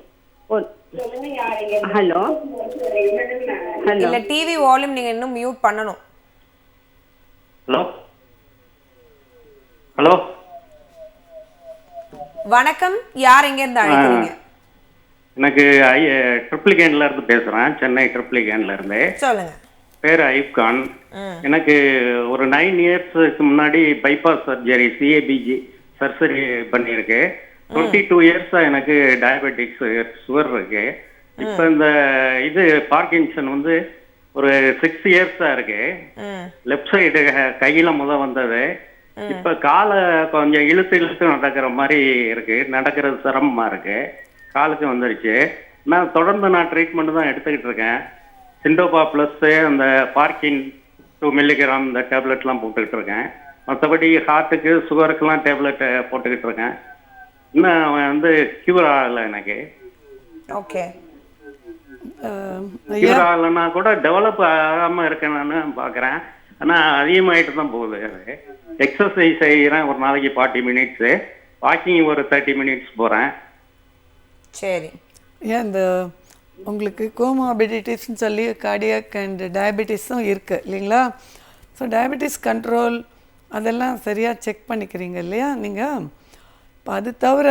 ஹலோ. இல்ல, டிவி வால்யூம் நீங்க இன்னும் மியூட் பண்ணணும். Hello hello. வணக்கம், யார் எங்க இருந்து அழைக்கிறீங்க? எனக்கு ட்ரிப்ளிகேன்ல இருந்து பேசுறேன், சென்னை ட்ரிப்ளிகேன்ல இருந்து. சொல்லுங்க. பேர் அயூப் கான். எனக்கு ஒரு 9 இயர்ஸ்க்கு முன்னாடி பைபாஸ் சர்ஜரி சிஏபிஜி சர்ஜரி பண்ணியிருக்கு. 22 இயர்ஸா எனக்கு டயபெட்டிக்ஸ் சுகர் இருக்கு. இப்போ இந்த இது பார்க்கின்சன் வந்து ஒரு 6 இயர்ஸா இருக்கு. லெஃப்ட் சைடு கையில வந்தது. இப்ப காலை கொஞ்சம் இழுத்து இழுத்து நடக்கிற மாதிரி இருக்கு, நடக்கிறது சிரமமா இருக்கு. காலுக்கு வந்துருச்சு. நான் தொடர்ந்து ட்ரீட்மெண்ட் தான் எடுத்துக்கிட்டு இருக்கேன். சிண்டோபா ப்ளஸ் அந்த பார்க்கின் 2 மில்லிகிராம் இந்த டேப்லெட்லாம் போட்டுக்கிட்டு இருக்கேன். மற்றபடி ஹார்ட்டுக்கு சுகருக்கெல்லாம் டேப்லெட் போட்டுக்கிட்டு இருக்கேன். இன்னும் வந்து கியூர் ஆகலை எனக்கு. ஓகே. கியூர் ஆகலைன்னா கூட டெவலப் ஆகாமல் இருக்கேன்னு பார்க்குறேன். ஆனால் அதிகமாகிட்டு தான் போகுது. அது எக்ஸசைஸ் செய்கிறேன், ஒரு நாளைக்கு 40 மினிட்ஸு. வாக்கிங் ஒரு 30 மினிட்ஸ் போகிறேன். சரி. ஏன் இந்த உங்களுக்கு கோமாபிடிட்டிஸ்ன்னு சொல்லி கார்டியாக் அண்ட் டயபெட்டிஸும் இருக்குது இல்லைங்களா? ஸோ டயபெட்டிஸ் கண்ட்ரோல் அதெல்லாம் சரியாக செக் பண்ணிக்கிறீங்க இல்லையா நீங்கள்? இப்போ அது தவிர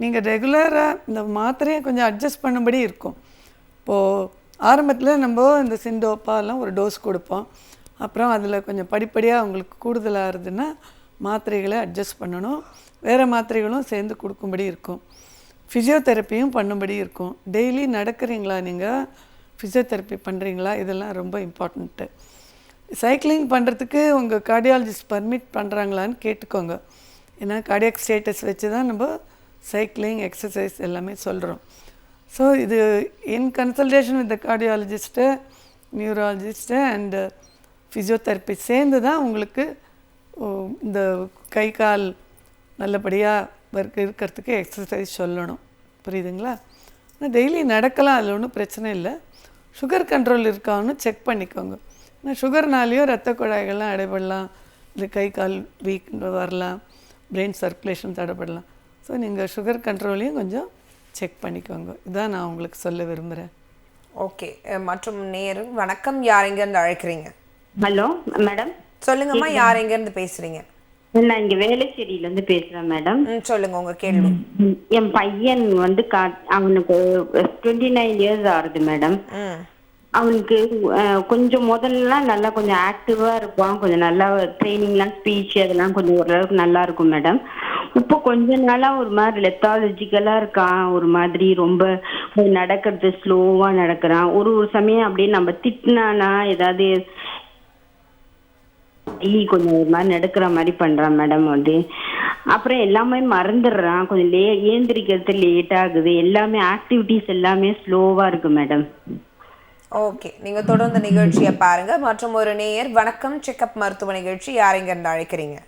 நீங்கள் ரெகுலராக இந்த மாத்திரையை கொஞ்சம் அட்ஜஸ்ட் பண்ணும்படி இருக்கும். இப்போது ஆரம்பத்தில் நம்ம இந்த சிண்டோப்பாலாம் ஒரு டோஸ் கொடுப்போம். அப்புறம் அதில் கொஞ்சம் படிப்படியாக உங்களுக்கு கூடுதலாக இருதுன்னா மாத்திரைகளை அட்ஜஸ்ட் பண்ணணும். வேறு மாத்திரைகளும் சேர்ந்து கொடுக்கும்படி இருக்கும். ஃபிசியோதெரப்பியும் பண்ணும்படி இருக்கும். டெய்லி நடக்கிறீங்களா, நீங்கள் ஃபிசியோதெரப்பி பண்ணுறீங்களா, இதெல்லாம் ரொம்ப இம்பார்ட்டண்ட்டு. சைக்கிளிங் பண்ணுறதுக்கு உங்கள் கார்டியாலஜிஸ்ட் பர்மிட் பண்ணுறாங்களான்னு கேட்டுக்கோங்க. ஏன்னா கார்டியாக் ஸ்டேட்டஸ் வச்சு தான் நம்ம சைக்கிளிங் எக்ஸசைஸ் எல்லாமே சொல்கிறோம். ஸோ இது in consultation with the cardiologist, neurologist and physiotherapy சேர்ந்து தான் உங்களுக்கு இந்த கை கால் நல்லபடியாக இருக்கிறதுக்கு எக்ஸசைஸ் சொல்லணும். புரியுதுங்களா? டெய்லி நடக்கலாம், அதில் ஒன்றும் பிரச்சனை இல்லை. சுகர் கண்ட்ரோல் இருக்கான்னு செக் பண்ணிக்கோங்க. ஏன்னா சுகர்னாலேயும் ரத்த குழாய்கள்லாம் அடைபடலாம், இல்லை கை கால் வீக் வரலாம், பிரெயின் சர்க்குலேஷன் தடைப்படலாம். ஸோ நீங்கள் சுகர் கண்ட்ரோலையும் கொஞ்சம் செக் பண்ணிக்கோங்க. இதான் நான் உங்களுக்கு சொல்ல விரும்புகிறேன். ஓகே. மற்றும் நேரு, வணக்கம், யார் எங்கேருந்து அழைக்கிறீங்க? Hello madam. சொல்லுங்கம்மா, யார் எங்கேருந்து பேசுகிறீங்க? நான் இங்கே வேலைச்சேரியிலேருந்து பேசுகிறேன் மேடம். சொல்லுங்க உங்கள் கேள்வி. என் பையன் வந்து அவனுக்கு 29 இயர்ஸ் ஆகுது மேடம். அவனுக்கு கொஞ்சம் முதல்லாம் நல்லா கொஞ்சம் ஆக்டிவாக இருப்பான், கொஞ்சம் நல்லா ட்ரைனிங்லாம் ஸ்பீச் அதெல்லாம் கொஞ்சம் ஓரளவுக்கு நல்லா இருக்கும் மேடம். இப்போ கொஞ்ச நாளாக ஒரு மாதிரி லெத்தாலஜிக்கலாக இருக்கான், ஒரு மாதிரி ரொம்ப நடக்கிறது ஸ்லோவாக நடக்கிறான். ஒரு சமயம் அப்படியே நம்ம திட்டினானா ஏதாவது கொஞ்சம் ஒரு மாதிரி நடக்கிற மாதிரி பண்ணுறான் மேடம். வந்து அப்புறம் எல்லாமே மறந்துடுறான், கொஞ்சம் ஏந்திரிக்கிறது லேட் ஆகுது, எல்லாமே ஆக்டிவிட்டிஸ் எல்லாமே ஸ்லோவாக இருக்கு மேடம். ஓகே, நீங்கள் தொடர்ந்து நிகழ்ச்சியை பாருங்க. மற்றும் ஒரு நேயர், வணக்கம், செக்அப் மருத்துவ நிகழ்ச்சி, யார் எங்கேருந்து அழைக்கிறீங்க?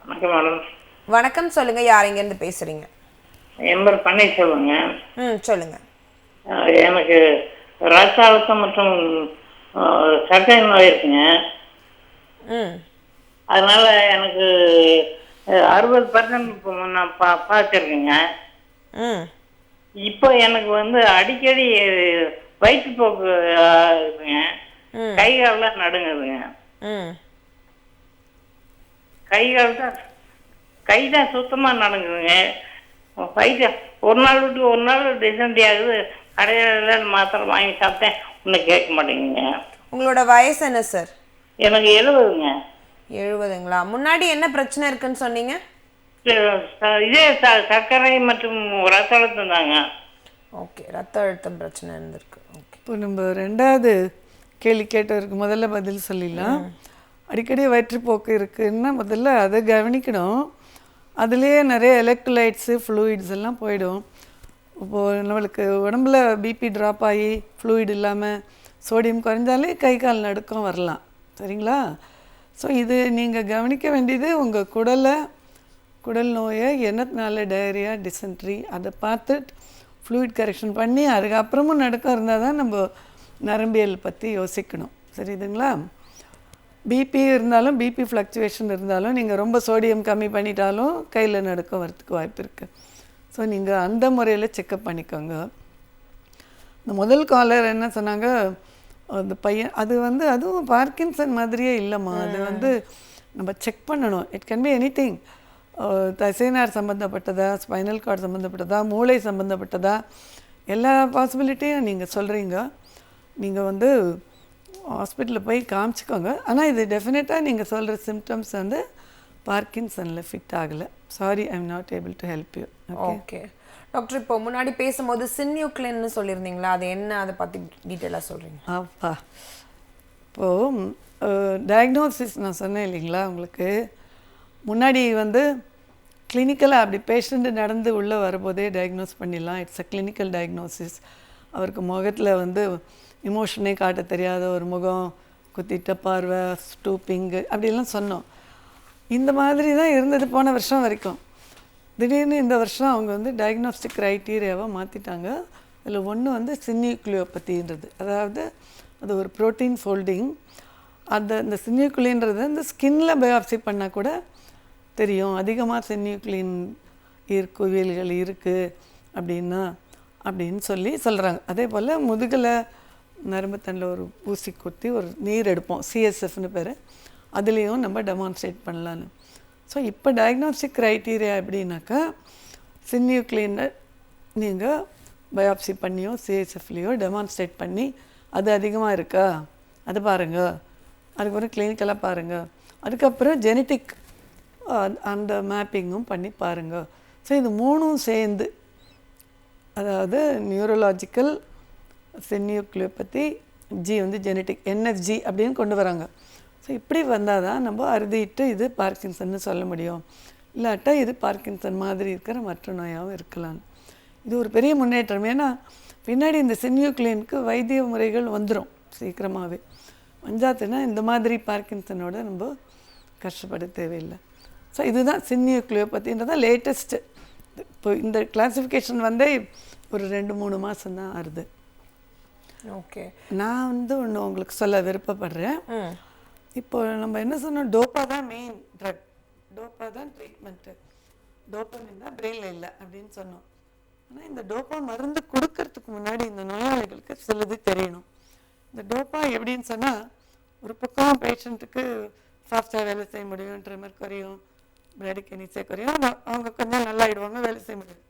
வணக்கம் மேடம். வணக்கம், சொல்லுங்க, யார் எங்கேருந்து பேசுறீங்க? என் பேர் பன்னீர்செல்வங்க. சொல்லுங்க. எனக்கு ரத்த அழுத்தம் மற்றும் சர்க்கரை நோய் இருக்குங்க. அதனால எனக்கு 60% நான் பார்த்துருக்கேங்க. இப்போ எனக்கு வந்து அடிக்கடி வயிற்றுப்போக்கு இருக்குங்க, கை காலெல்லாம் நடுங்குதுங்க. கை தான் சுத்தமா நடுங்குதுங்க. வயிற்று ஒரு நாள் விட்டு ஒரு நாள் டிசென்ட்ரி ஆகுது. கடையில மாத்திரை வாங்கி சாப்பிட்டேன், ஒன்றும் கேட்க மாட்டேங்குங்க. உங்களோட வயசு என்ன சார்? எனக்கு 70ங்க. 70ங்களா? முன்னாடி என்ன பிரச்சனை இருக்குன்னு சொன்னீங்க? இதே சர்க்கரை மற்றும் ரத்த அழுத்தம் தாங்க. ஓகே, ரத்த அழுத்தம் பிரச்சனை இருந்திருக்கு. ஓகே, இப்போ நம்ம ரெண்டாவது கேள்வி கேட்டவருக்கு முதல்ல பதில் சொல்லிடலாம். அடிக்கடி வயிற்றுப்போக்கு இருக்குன்னா முதல்ல அதை கவனிக்கணும். அதுலேயே நிறைய எலக்ட்ரோலைட்ஸு ஃப்ளூயிட்ஸ் எல்லாம் போயிடும். இப்போது நம்மளுக்கு உடம்புல பிபி ட்ராப் ஆகி ஃப்ளூயிட் இல்லாமல் சோடியம் குறைஞ்சாலே கை கால் நடுக்கம் வரலாம். சரிங்களா? ஸோ இது நீங்கள் கவனிக்க வேண்டியது உங்கள் குடல் நோயை என்னத்தினால டயரியா டிசென்ட்ரி அதை பார்த்து ஃப்ளூயிட் கரெக்ஷன் பண்ணி அதுக்கப்புறமும் நடுக்கம் இருந்தால் தான் நம்ம நரம்பியல் பற்றி யோசிக்கணும். சரிதுங்களா? பிபி இருந்தாலும் பிபி ஃப்ளக்சுவேஷன் இருந்தாலும் நீங்கள் ரொம்ப சோடியம் கம்மி பண்ணிட்டாலும் கையில் நடுக்கம் வரத்துக்கு வாய்ப்பு இருக்குது. ஸோ நீங்கள் அந்த முறையில் செக்கப் பண்ணிக்கோங்க. இந்த முதல் காலர் என்ன சொன்னாங்க, அந்த பையன் அதுவும் பார்க்கின்சன் மாதிரியே இல்லைம்மா. அது நம்ம செக் பண்ணணும். It can be anything. தசைநார் சம்மந்தப்பட்டதா, ஸ்பைனல் கார்டு சம்மந்தப்பட்டதா, மூளை சம்மந்தப்பட்டதா, எல்லா பாசிபிலிட்டியும் நீங்கள் சொல்கிறீங்க. நீங்கள் ஹாஸ்பிட்டலில் போய் காமிச்சிக்கோங்க. ஆனால் இது டெஃபினட்டாக நீங்கள் சொல்கிற சிம்டம்ஸ் பார்க்கின்சனில் ஃபிட் ஆகலை. Sorry, I am not able to help you. Okay doctor, இப்போ முன்னாடி பேசும்போது சின்யூக்ளின்னு சொல்லியிருந்தீங்களா, அது என்ன, அதை பற்றி டீட்டெயிலாக சொல்கிறீங்க? அப்பா, இப்போது டயக்னோசிஸ் நான் சொன்னேன் இல்லைங்களா, உங்களுக்கு முன்னாடி கிளினிக்கலாக அப்படி பேஷண்ட்டு நடந்து உள்ளே வரும்போதே டயக்னோஸ் பண்ணிடலாம். It's a clinical diagnosis. அவருக்கு முகத்தில் இமோஷனே காட்ட தெரியாத ஒரு முகம், குத்திட்ட பார்வை, ஸ்டூப்பிங்கு அப்படிலாம் சொன்னோம். இந்த மாதிரி தான் இருந்தது போன வருஷம் வரைக்கும். திடீர்னு இந்த வருஷம் அவங்க டயக்னோஸ்டிக் க்ரைட்டீரியாவை மாற்றிட்டாங்க. அதில் ஒன்று சின்யூக்ளியோபதின்றது, அதாவது அது ஒரு ப்ரோட்டீன் ஃபோல்டிங். இந்த சின்யூக்ளின்றது ஸ்கின்னில் பயாப்சி பண்ணால் கூட தெரியும் அதிகமாக சின்யூக்ளின் குவியல்கள் இருக்குது அப்படின்னு சொல்கிறாங்க. அதே போல் முதுகில் நரம்பு தண்டில் ஒரு ஊசி குத்தி ஒரு நீர் எடுப்போம், சிஎஸ்எஃப்னு பேர், அதுலேயும் நம்ம டெமான்ஸ்ட்ரேட் பண்ணலான்னு. ஸோ இப்போ டயக்னோஸ்டிக் க்ரைட்டீரியா எப்படின்னாக்கா, சின்யூக்ளினை நீங்கள் பயாப்சி பண்ணியோ சிஎஸ்எஃப்லேயோ டெமான்ஸ்ட்ரேட் பண்ணி அது அதிகமாக இருக்கா அது பாருங்கள், அதுக்கப்புறம் கிளினிக்கலாக பாருங்கள், அதுக்கப்புறம் ஜெனட்டிக் அந்த மேப்பிங்கும் பண்ணி பாருங்கள். ஸோ இது மூணும் சேர்ந்து, அதாவது நியூரலாஜிக்கல், சின்யூக்ளியோபதி, ஜி ஜெனட்டிக், என்எஃப்ஜி அப்படின்னு கொண்டு வராங்க. ஸோ இப்படி வந்தால் தான் நம்ம அறுதிட்டு இது பார்க்கின்சன்னு சொல்ல முடியும். இல்லாட்டா இது பார்க்கின்சன் மாதிரி இருக்கிற மற்ற நோயாகவும் இருக்கலாம். இது ஒரு பெரிய முன்னேற்றம். ஏன்னா பின்னாடி இந்த சின்யூக்ளியனுக்கு வைத்திய முறைகள் வந்துடும் சீக்கிரமாகவே. வந்தாத்துன்னா இந்த மாதிரி பார்க்கின்சனோட நம்ம கஷ்டப்பட தேவையில்லை. ஸோ இதுதான் சின்யூக்ளியோபதின்றதான் லேட்டஸ்ட்டு. இப்போ இந்த கிளாஸிஃபிகேஷன் ஒரு 2-3 மாதம் தான் ஆறுது. ஓகே, நான் ஒன்று உங்களுக்கு சொல்ல விருப்பப்படுறேன். இப்போ நம்ம என்ன சொன்னோம், டோப்பா தான் மெயின் ட்ரக், டோப்பா தான் ட்ரீட்மெண்ட்டு, டோப்பமின் தான் பிரெயினில் இல்லை அப்படின்னு சொன்னோம். ஆனால் இந்த டோப்பா மருந்து கொடுக்கறதுக்கு முன்னாடி இந்த நோயாளிகளுக்கு சிலது தெரியணும். இந்த டோப்பா எப்படின்னு சொன்னால், ஒரு பக்கம் பேஷண்ட்டுக்கு ஃபாஸ்ட்டாக வேலை செய்ய முடியும், ட்ரிமர் குறையும், பிரெடிகனிஸே குறையும், அவங்க கொஞ்சம் நல்லாயிடுவாங்க, வேலை செய்ய முடியும்.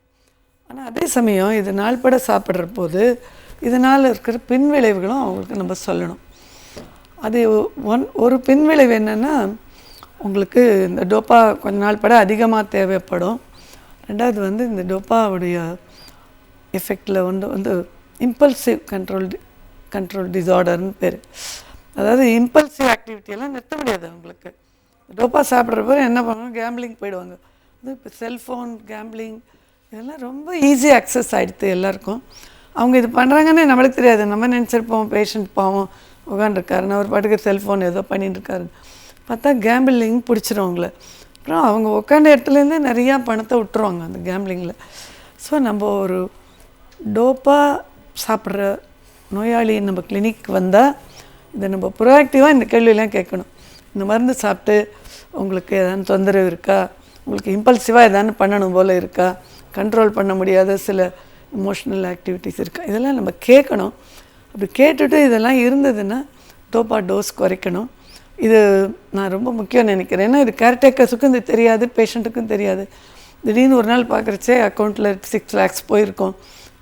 ஆனால் அதே சமயம் இது நாள்பட சாப்பிட்ற போது இதனால் இருக்கிற பின்விளைவுகளும் அவங்களுக்கு நம்ம சொல்லணும். அது ஒரு பின்விளைவு என்னென்னா, உங்களுக்கு இந்த டோப்பா கொஞ்ச நாள் பட அதிகமாக தேவைப்படும். ரெண்டாவது இந்த டோப்பாவுடைய எஃபெக்டில் இம்பல்சிவ் கண்ட்ரோல் டிஸார்டர்னு பேர். அதாவது இம்பல்சிவ் ஆக்டிவிட்டியெல்லாம் நிறுத்த முடியாது அவங்களுக்கு. டோப்பா சாப்பிட்றப்போ என்ன பண்ணுவாங்க, கேம்பிளிங் போயிடுவாங்க. இப்போ செல்ஃபோன் கேம்பிளிங் இதெல்லாம் ரொம்ப ஈஸி அக்சஸ் ஆகிடுது எல்லாருக்கும். அவங்க இது பண்ணுறாங்கன்னு நம்மளுக்கு தெரியாது. நம்ம நினச்சிருப்போம் பேஷண்ட் பாவம் உட்காந்துருக்காருன்னு, அவர் பாட்டுக்கு செல்ஃபோன் ஏதோ பண்ணிட்டுருக்காருன்னு பார்த்தா கேம்பிளிங் பிடிச்சிரும் அவங்கள. அப்புறம் அவங்க உட்காந்த இடத்துலேருந்து நிறையா பணத்தை விட்டுருவாங்க அந்த கேம்பிளிங்கில். ஸோ நம்ம ஒரு டோப்பா சாப்பிட்ற நோயாளி நம்ம கிளினிக் வந்தால் இதை நம்ம ப்ரோஆக்டிவாக இந்த கேள்வியெல்லாம் கேட்கணும். இந்த மருந்து சாப்பிட்டு உங்களுக்கு ஏதாவது தொந்தரவு இருக்கா, உங்களுக்கு இம்பல்சிவாக ஏதாவது பண்ணணும் போல் இருக்கா, கண்ட்ரோல் பண்ண முடியாத சில இமோஷ்னல் ஆக்டிவிட்டீஸ் இருக்கா, இதெல்லாம் நம்ம கேட்கணும். அப்படி கேட்டுட்டு இதெல்லாம் இருந்ததுன்னா டோப்பா டோஸ் குறைக்கணும். இது நான் ரொம்ப முக்கியம் நினைக்கிறேன். ஏன்னா இது கேர்டேக்கர்ஸுக்கும் இது தெரியாது, பேஷண்ட்டுக்கும் தெரியாது. திடீர்னு ஒரு நாள் பார்க்குறச்சே அக்கௌண்ட்டில் 6 lakhs போயிருக்கோம்.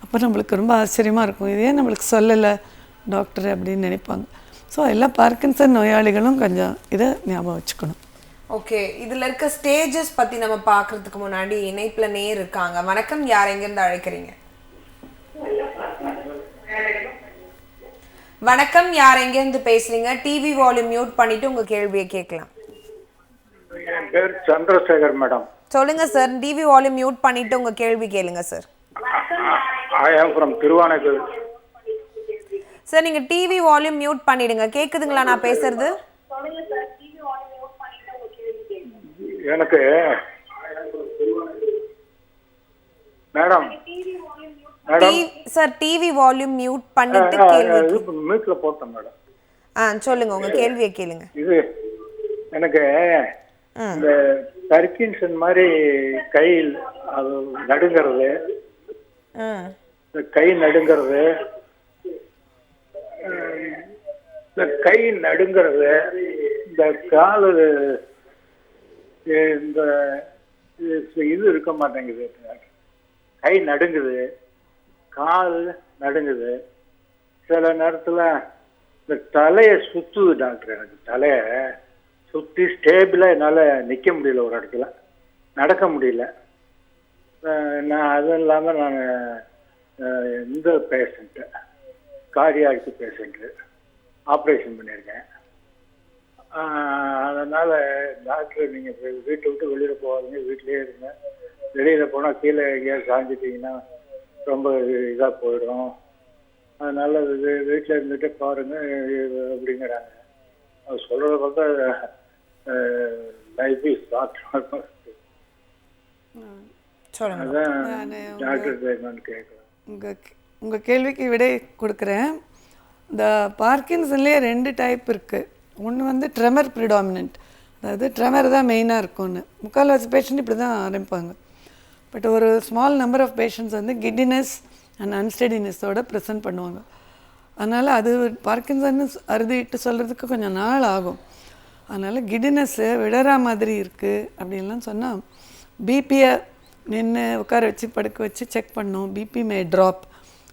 அப்போ நம்மளுக்கு ரொம்ப ஆச்சரியமாக இருக்கும், இதே நம்மளுக்கு சொல்லலை டாக்டர் அப்படின்னு நினைப்பாங்க. ஸோ எல்லா பார்க்கின்சன் நோயாளிகளும் கொஞ்சம் இதை ஞாபகம் வச்சுக்கணும். ஓகே, இதுல இருக்க ஸ்டேஜஸ் பத்தி நம்ம பார்க்கிறதுக்கு முன்னாடி இணைப்புல நேர் இருக்காங்க. வணக்கம், யார் எங்க இருந்து அழைக்கிறீங்க? வணக்கம், யார் எங்க இருந்து பேசுறீங்க? டிவி வால்யூம் மியூட் பண்ணிட்டு உங்க கேள்வியை கேட்கலாம். என் பேர் சந்திரசேகர் மேடம். சொல்லுங்க சார், டிவி வால்யூம் மியூட் பண்ணிட்டு உங்க கேள்வி கேளுங்க sir. I am from Thiruvanaikovil. Sir, நீங்க டிவி வால்யூம் மியூட் பண்ணிடுங்க. கேக்குதுங்களா நான் பேசுறது? எனக்கு madam sir, TV volume mute பண்ணிட்டு கேள்வி மியூட்ல போட்டேன் மேடம். சொல்லுங்க, உங்க கேள்வியை கேளுங்க. இது எனக்கு இந்த பர்கின்சன் மாதிரி கை நடுங்கிறது, கை நடுங்கிறது, இந்த கை நடுங்கிறது, இந்த காலு இந்த இது இருக்க மாட்டேங்குது, கை நடுங்குது, கால் நடுங்குது. சில நேரத்துல இந்த தலையை சுத்துது டாக்டர். எனக்கு தலையை சுத்தி ஸ்டேபிளா என்னால நிக்க முடியல, ஒரு இடத்துல நடக்க முடியல. நான் அதுவும் இல்லாம நான் இந்த பேஷண்ட்டு, கார்டியாக் பேஷண்ட்டு, ஆப்ரேஷன் பண்ணியிருக்கேன். அதனால டாக்டர் நீங்க வீட்டை விட்டு வெளியில போகாதீங்க, வீட்லயே இருங்க. வெளியில போனா கீழே எங்கேயாவது சாஞ்சிட்டீங்கன்னா ரொம்ப இதா போயிடும். அதனால வீட்டில் இருந்துட்டு பாருங்க அப்படிங்கிறாங்க. அவர் சொல்றத பார்த்தா லைஃப் இஸ் ஷார்ட். அதான் டாக்டர் என்னன்னு கேட்குறேன். உங்கள் கேள்விக்கு விடை கொடுக்குறேன். இந்த பார்க்கின்சன்லேயே 2 டைப் இருக்குது. ஒன்று வந்து ட்ரெமர் ப்ரிடாமினன்ட், அதாவது ட்ரெமர் தான் மெயினாக இருக்கும்னு. முக்கால்வாசி பேஷண்ட் இப்படி தான் ஆரம்பிப்பாங்க. பட் ஒரு ஸ்மால் நம்பர் ஆஃப் பேஷண்ட்ஸ் வந்து கிட்டினஸ் அண்ட் அன்ஸ்டெடினஸோட ப்ரெசென்ட் பண்ணுவாங்க. அதனால் அது பார்க்கின்சன் அறுதிட்டு சொல்கிறதுக்கு கொஞ்சம் நாள் ஆகும். அதனால் கிட்டினஸ்ஸு விடறா மாதிரி இருக்குது அப்படின்லாம் சொன்னால் பிபியை நின்று உட்கார வச்சு படுக்க வச்சு செக் பண்ணோம். பிபி மே ட்ராப்.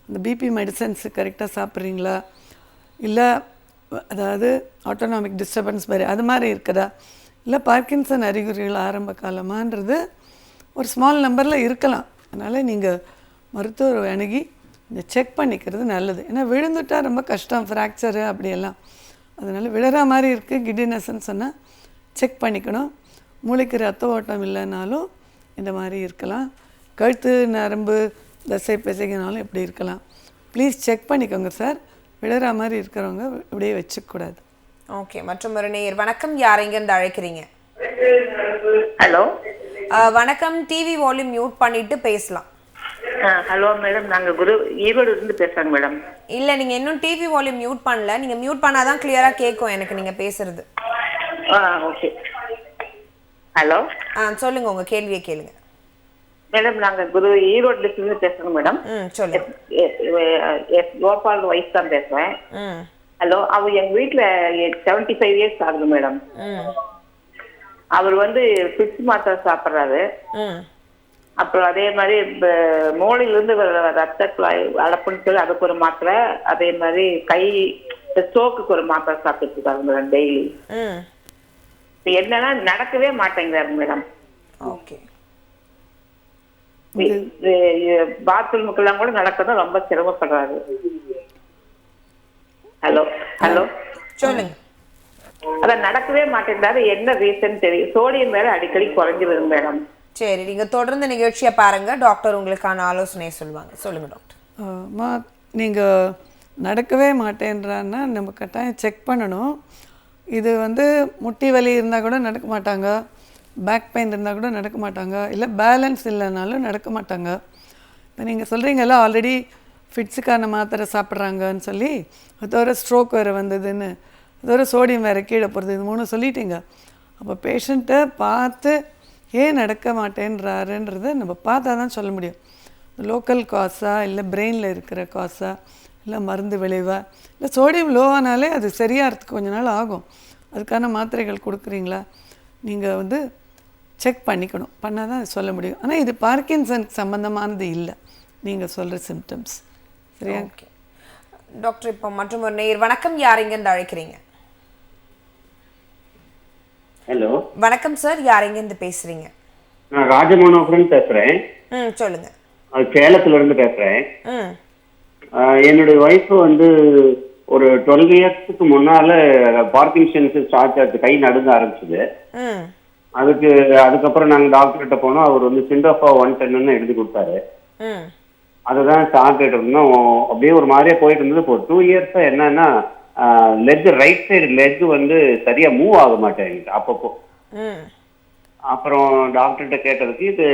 அந்த பிபி மெடிசன்ஸு கரெக்டாக சாப்பிட்றீங்களா, இல்லை அதாவது ஆட்டோனாமிக் டிஸ்டர்பன்ஸ் மாதிரி அது மாதிரி இருக்குதா, இல்லை பார்க்கின்சன் அறிகுறிகள் ஆரம்ப காலமான்றது ஒரு ஸ்மால் நம்பரில் இருக்கலாம். அதனால் நீங்கள் மருத்துவர் அணுகி இந்த செக் பண்ணிக்கிறது நல்லது. ஏன்னா விழுந்துட்டால் ரொம்ப கஷ்டம், ஃப்ராக்சரு அப்படியெல்லாம். அதனால் விழற மாதிரி இருக்குது கிட்டினஸ்ன்னு சொன்னால் செக் பண்ணிக்கணும். மூளைக்கு ரத்த ஓட்டம் இல்லைனாலும் இந்த மாதிரி இருக்கலாம். கழுத்து நரம்பு தசை பிசைக்கினாலும் இப்படி இருக்கலாம். ப்ளீஸ் செக் பண்ணிக்கோங்க சார். விழற மாதிரி இருக்கிறவங்க இப்படியே வச்சுக்கூடாது. ஓகே, மற்றும் ஒரு நேயர். வணக்கம், யார் எங்கேருந்து அழைக்கிறீங்க? ஹலோ, வணக்கம். டிவி வால்யூம் மியூட் பண்ணிட்டு பேசலாம். ஹலோ மேடம், நாங்கள் ஈரோடு இருந்து பேசுகிறோங்க மேடம். இல்லை, நீங்கள் இன்னும் டிவி வால்யூம் மியூட் பண்ணல. நீங்கள் மியூட் பண்ணாதான் கிளியராக கேட்கும் எனக்கு நீங்கள் பேசுறது. ஓகே. ஹலோ, சொல்லுங்க, உங்கள் கேள்வியை கேளுங்க. மேடம், நாங்கள் ஈரோடுல இருந்து பேசுகிறோம் மேடம். சொல்லுங்க. கோபால் வைஸ் தான் பேசுகிறேன். ஹலோ, அவர் எங்கள் வீட்டில் 75 இயர்ஸ் ஆகுது மேடம். அவர் வந்து பிக்ஸ் மாத்திரை சாப்பிட்றாரு. அப்புறம் அதே மாதிரி மூளையிலிருந்து ரத்த குழாய் அடப்புன்னு சொல்லி அதுக்கு ஒரு மாத்திரை, அதே மாதிரி கை ஸ்ட்ரோக்குக்கு ஒரு மாத்திரை சாப்பிட்டு இருக்காரு மேடம் டெய்லி. என்னன்னா நடக்கவே மாட்டேங்கிறாரு மேடம். ஓகே. பாத்ரூமுக்கெல்லாம் கூட நடக்கதான் ரொம்ப சிரமப்படுறாரு. ஹலோ ஹலோ சொல்லுங்க. அதான் நடக்கவே மாட்டேங்கிறாரு. என்ன ரீசன் தெரியும். சோடியம் வேற அடிக்கடி குறைஞ்சு வரும் மேடம். சரி, நீங்க தொடர்ந்து நிகழ்ச்சியை பாருங்க, டாக்டர் உங்களுக்கான ஆலோசனை சொல்லுவாங்க. சொல்லுங்க டாக்டர். நீங்கள் நடக்கவே மாட்டேன்றான்னா நம்ம கட்டாயம் செக் பண்ணணும். இது வந்து முட்டி வலி இருந்தால் கூட நடக்க மாட்டாங்க, பேக் பெயின் இருந்தால் கூட நடக்க மாட்டாங்க, இல்லை பேலன்ஸ் இல்லைனாலும் நடக்க மாட்டாங்க. இப்போ நீங்கள் சொல்கிறீங்கல்ல ஆல்ரெடி ஃபிட்ஸுக்கான மாத்திரை சாப்பிட்றாங்கன்னு சொல்லி, அதோட ஸ்ட்ரோக் வேறு வந்ததுன்னு, அதோட சோடியம் வேறு கீழே போகிறது, இது 3 சொல்லிட்டீங்க. அப்போ பேஷண்ட்டை பார்த்து ஏன் நடக்க மாட்டேன்றாருன்றதை நம்ம பார்த்தா தான் சொல்ல முடியும். லோக்கல் காஸா, இல்லை பிரெயினில் இருக்கிற காஸா, இல்லை மருந்து விளைவா, இல்லை சோடியம் லோவானாலே அது சரியாகிறதுக்கு கொஞ்ச நாள் ஆகும். அதுக்கான மாத்திரைகள் கொடுக்குறீங்களா, நீங்கள் வந்து செக் பண்ணிக்கணும். பண்ணால் தான் சொல்ல முடியும். ஆனால் இது பார்க்கின்சனுக்கு சம்மந்தமானது இல்லை, நீங்கள் சொல்கிற சிம்டம்ஸ். சரியா? Okay doctor. இப்போ மற்றும் ஒரு நேயர். வணக்கம், யார் இங்கேருந்து அழைக்கிறீங்க? ஹலோ, வணக்கம் சார், யார் எங்கேருந்து பேசுறீங்க? நான் ராஜமனோகரன் பேசுறேன். சொல்லுங்க. சேலத்துல இருந்து பேசுறேன். ம் என்னுடைய ஒய்ஃப் வந்து ஒரு 12 இயர்ஸ்க்கு முன்னால பார்க்கின்சன்ஸ் ஸ்டார்ட் ஆச்சு, கை நடுங்க ஆரம்பிச்சது. ம் அதுக்கப்புறம் நாங்க டாக்டர்கிட்ட போனோம். அவர் வந்து சிண்டோஃபா 110 எழுதி கொடுத்தாரு. ம் அதுதான் ஸ்டார்ட் இருந்தோம். அப்படியே ஒரு மாதிரியா போயிட்டு இருந்தது. இப்போ 2 இயர்ஸா என்னன்னா லெக், ரைட் சைடு லெக் வந்து சரியா மூவ் ஆக மாட்டேங்குது அப்பப்போ. ம் அப்புறம் டாக்டர்கிட்ட கேட்டதுக்கு இது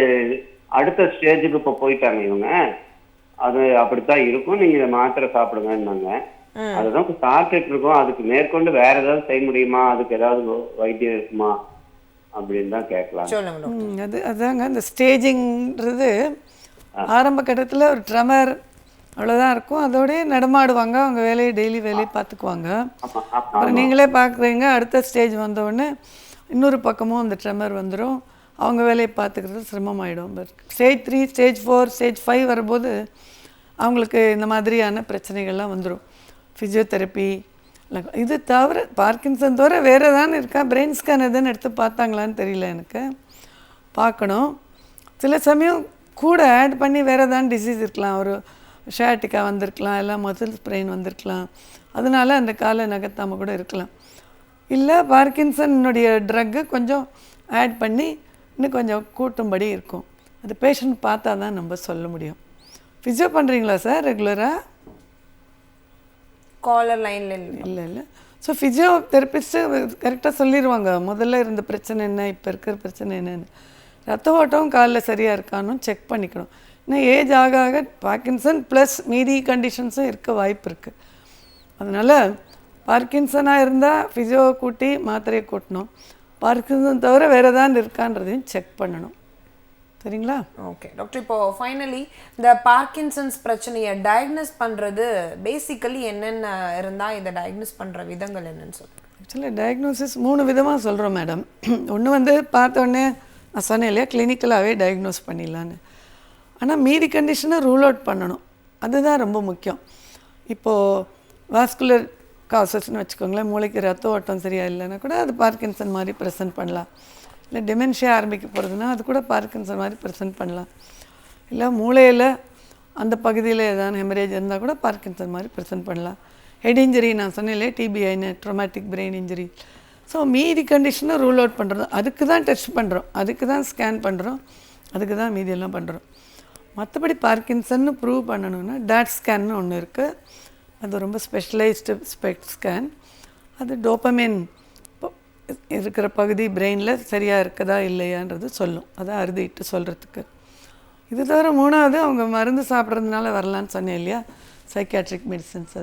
அடுத்த ஸ்டேஜுக்கு இப்போ போயிட்டாங்க இவங்க, அது அப்படித்தான் இருக்கும், நீங்க இதை மாத்திரை சாப்பிடுங்கன்னாங்க. அதுதான் இப்போ சாப்பிட்டுட்டு இருக்கோம். அதுக்கு மேற்கொண்டு வேற ஏதாவது செய்ய முடியுமா, அதுக்கு ஏதாவது வைத்தியம் இருக்குமா அப்படின்னு தான் கேட்கலாம். அதாங்க இந்த ஸ்டேஜிங்கிறது ஆரம்ப கட்டத்தில் ஒரு ட்ரமர் அவ்வளோதான் இருக்கும். அதோடய நடமாடுவாங்க, அவங்க வேலையை டெய்லி வேலையை பார்த்துக்குவாங்க. அப்புறம் நீங்களே பார்க்குறீங்க, அடுத்த ஸ்டேஜ் வந்தோடனே இன்னொரு பக்கமும் அந்த ட்ரெமர் வந்துடும், அவங்க வேலையை பார்த்துக்கிறது சிரமமாயிடும். பட் ஸ்டேஜ் 3, ஸ்டேஜ் 4, ஸ்டேஜ் 5 வரும்போது அவங்களுக்கு இந்த மாதிரியான பிரச்சனைகள்லாம் வந்துடும். ஃபிசியோதெரப்பி இது தவிர, பார்க்கின்சன் தவிர வேறு எதாவது இருக்கா, பிரெயின் ஸ்கேன் எதுன்னு எடுத்து பார்த்தாங்களான்னு தெரியல எனக்கு, பார்க்கணும். சில சமயம் கூட ஆட் பண்ணி வேறு எதாவது டிசீஸ் இருக்கலாம், ஒரு ஷாட்டிக்கா வந்திருக்கலாம், இல்லை மசில் ஸ்ப்ரெயின் வந்திருக்கலாம், அதனால அந்த காலை நகர்த்தாமல் கூட இருக்கலாம். இல்லை பார்க்கின்சனுடைய ட்ரக்கு கொஞ்சம் ஆட் பண்ணி இன்னும் கொஞ்சம் கூட்டும்படி இருக்கும். அது பேஷண்ட் பார்த்தா தான் நம்ம சொல்ல முடியும். ஃபிசியோ பண்ணுறீங்களா சார் ரெகுலராக? காலர் லைனில் இல்லை. ஸோ ஃபிசியோதெரபிஸ்ட்டு கரெக்டாக சொல்லிடுவாங்க முதல்ல இருந்த பிரச்சனை என்ன, இப்போ இருக்கிற பிரச்சனை என்னென்னு. ரத்த ஓட்டம் காலில் சரியாக இருக்கான்னு செக் பண்ணிக்கணும். இன்னும் ஏஜ் ஆக ஆக பார்க்கின்சன் ப்ளஸ் மீதி கண்டிஷன்ஸும் இருக்க வாய்ப்பு இருக்குது. அதனால் பார்க்கின்சனாக இருந்தால் ஃபிசியோ கூட்டி மாத்திரையை கூட்டணும். பார்க்கின்சன் தவிர வேறு ஏதாவது இருக்கான்றதையும் செக் பண்ணணும். சரிங்களா? ஓகே டாக்டர், இப்போ ஃபைனலி இந்த பார்க்கின்சன்ஸ் பிரச்சனையை டயக்னோஸ் பண்ணுறது பேசிக்கலி என்னென்ன இருந்தால் இதை டயக்னோஸ் பண்ணுற விதங்கள் என்னன்னு சொல்லுங்கள். ஆக்சுவலி டயக்னோசிஸ் 3 விதமாக சொல்கிறோம் மேடம். ஒன்று வந்து பார்த்தோன்னே நான் சொன்னேன் இல்லையா, கிளினிக்கலாகவே டயக்னோஸ் பண்ணிடலான்னு. ஆனால் மீதி கண்டிஷனை ரூல் அவுட் பண்ணணும், அதுதான் ரொம்ப முக்கியம். இப்போது வாஸ்குலர் காசஸ்ன்னு வச்சுக்கோங்களேன், மூளைக்கு ரத்த ஓட்டம் சரியாக இல்லைன்னா கூட அது பார்க்கின்சன் மாதிரி ப்ரெசென்ட் பண்ணலாம். இல்லை டிமென்ஷியா ஆரம்பிக்க போகிறதுனா அது கூட பார்க்கின்சன் மாதிரி ப்ரெசென்ட் பண்ணலாம். இல்லை மூளையில் அந்த பகுதியில் ஏதாவது ஹெமரேஜ் இருந்தால் கூட பார்க்கின்சன் மாதிரி ப்ரெசென்ட் பண்ணலாம். ஹெட் இன்ஜரி நான் சொன்னேன் இல்லையா, டிபிஐன்னு ட்ரோமேட்டிக் பிரெயின் இன்ஜரி. ஸோ மீதி கண்டிஷனை ரூல் அவுட் பண்ணுறது, அதுக்கு தான் டெஸ்ட் பண்ணுறோம், அதுக்கு தான் ஸ்கேன் பண்ணுறோம், அதுக்கு தான் மீதியெல்லாம் பண்ணுறோம். மற்றபடி பார்க்கின்சன்னு ப்ரூவ் பண்ணணுன்னா டாட் ஸ்கேன்னு ஒன்று இருக்குது. அது ரொம்ப ஸ்பெஷலைஸ்டு ஸ்பெக்ட் ஸ்கேன். அது டோப்பமைன் இருக்கிற பகுதி பிரெயினில் சரியாக இருக்குதா இல்லையான்றது சொல்லும், அதை அறுதிட்டு சொல்கிறதுக்கு. இது தவிர 3வது அவங்க மருந்து சாப்பிட்றதுனால வரலான்னு சொன்னேன் இல்லையா, சைக்கியாட்ரிக் மெடிசன்ஸ்,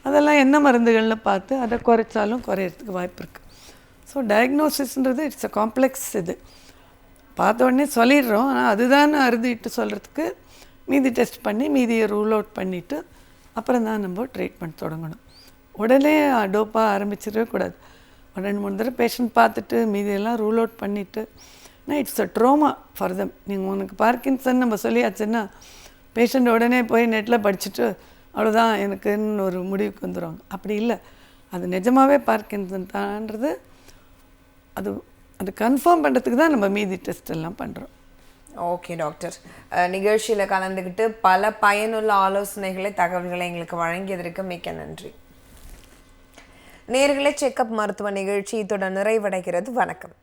அதெல்லாம் என்ன மருந்துகள்னு பார்த்து அதை குறைச்சாலும் குறையிறதுக்கு வாய்ப்பு இருக்குது. ஸோ டயக்னோசிஸ்ன்றது இட்ஸ் அ காம்ப்ளெக்ஸ். இது பார்த்த உடனே சொல்லிடுறோம், ஆனால் அதுதான் அறுதிட்டு சொல்கிறதுக்கு மீதி டெஸ்ட் பண்ணி மீதியை ரூல் அவுட் பண்ணிவிட்டு அப்புறம் தான் நம்ம ட்ரீட்மெண்ட் தொடங்கணும். உடனே டோப்பாக ஆரம்பிச்சிடவே கூடாது. 2-3 தடவை பேஷண்ட் பார்த்துட்டு மீதியெல்லாம் ரூல் அவுட் பண்ணிவிட்டு, it's a trauma for them. நீங்கள் உனக்கு பார்க்கின்சன் நம்ம சொல்லியாச்சுன்னா பேஷண்ட் உடனே போய் நெட்டில் படிச்சுட்டு அவ்வளோதான் எனக்குன்னு ஒரு முடிவுக்கு வந்துடுவாங்க. அப்படி இல்லை, அது நிஜமாகவே பார்க்கின்சன் தான்றது அது கன்ஃபார்ம் பண்ணுறதுக்கு தான் நம்ம மீதி டெஸ்ட் எல்லாம் பண்ணுறோம். ஓகே டாக்டர், நிகழ்ச்சியில் கலந்துக்கிட்டு பல பயனுள்ள ஆலோசனைகளை, தகவல்களை எங்களுக்கு வழங்கியதற்கு மிக்க நன்றி. நேயர்களே, செக்கப் மருத்துவ நிகழ்ச்சி இத்துடன் நிறைவடைகிறது. வணக்கம்.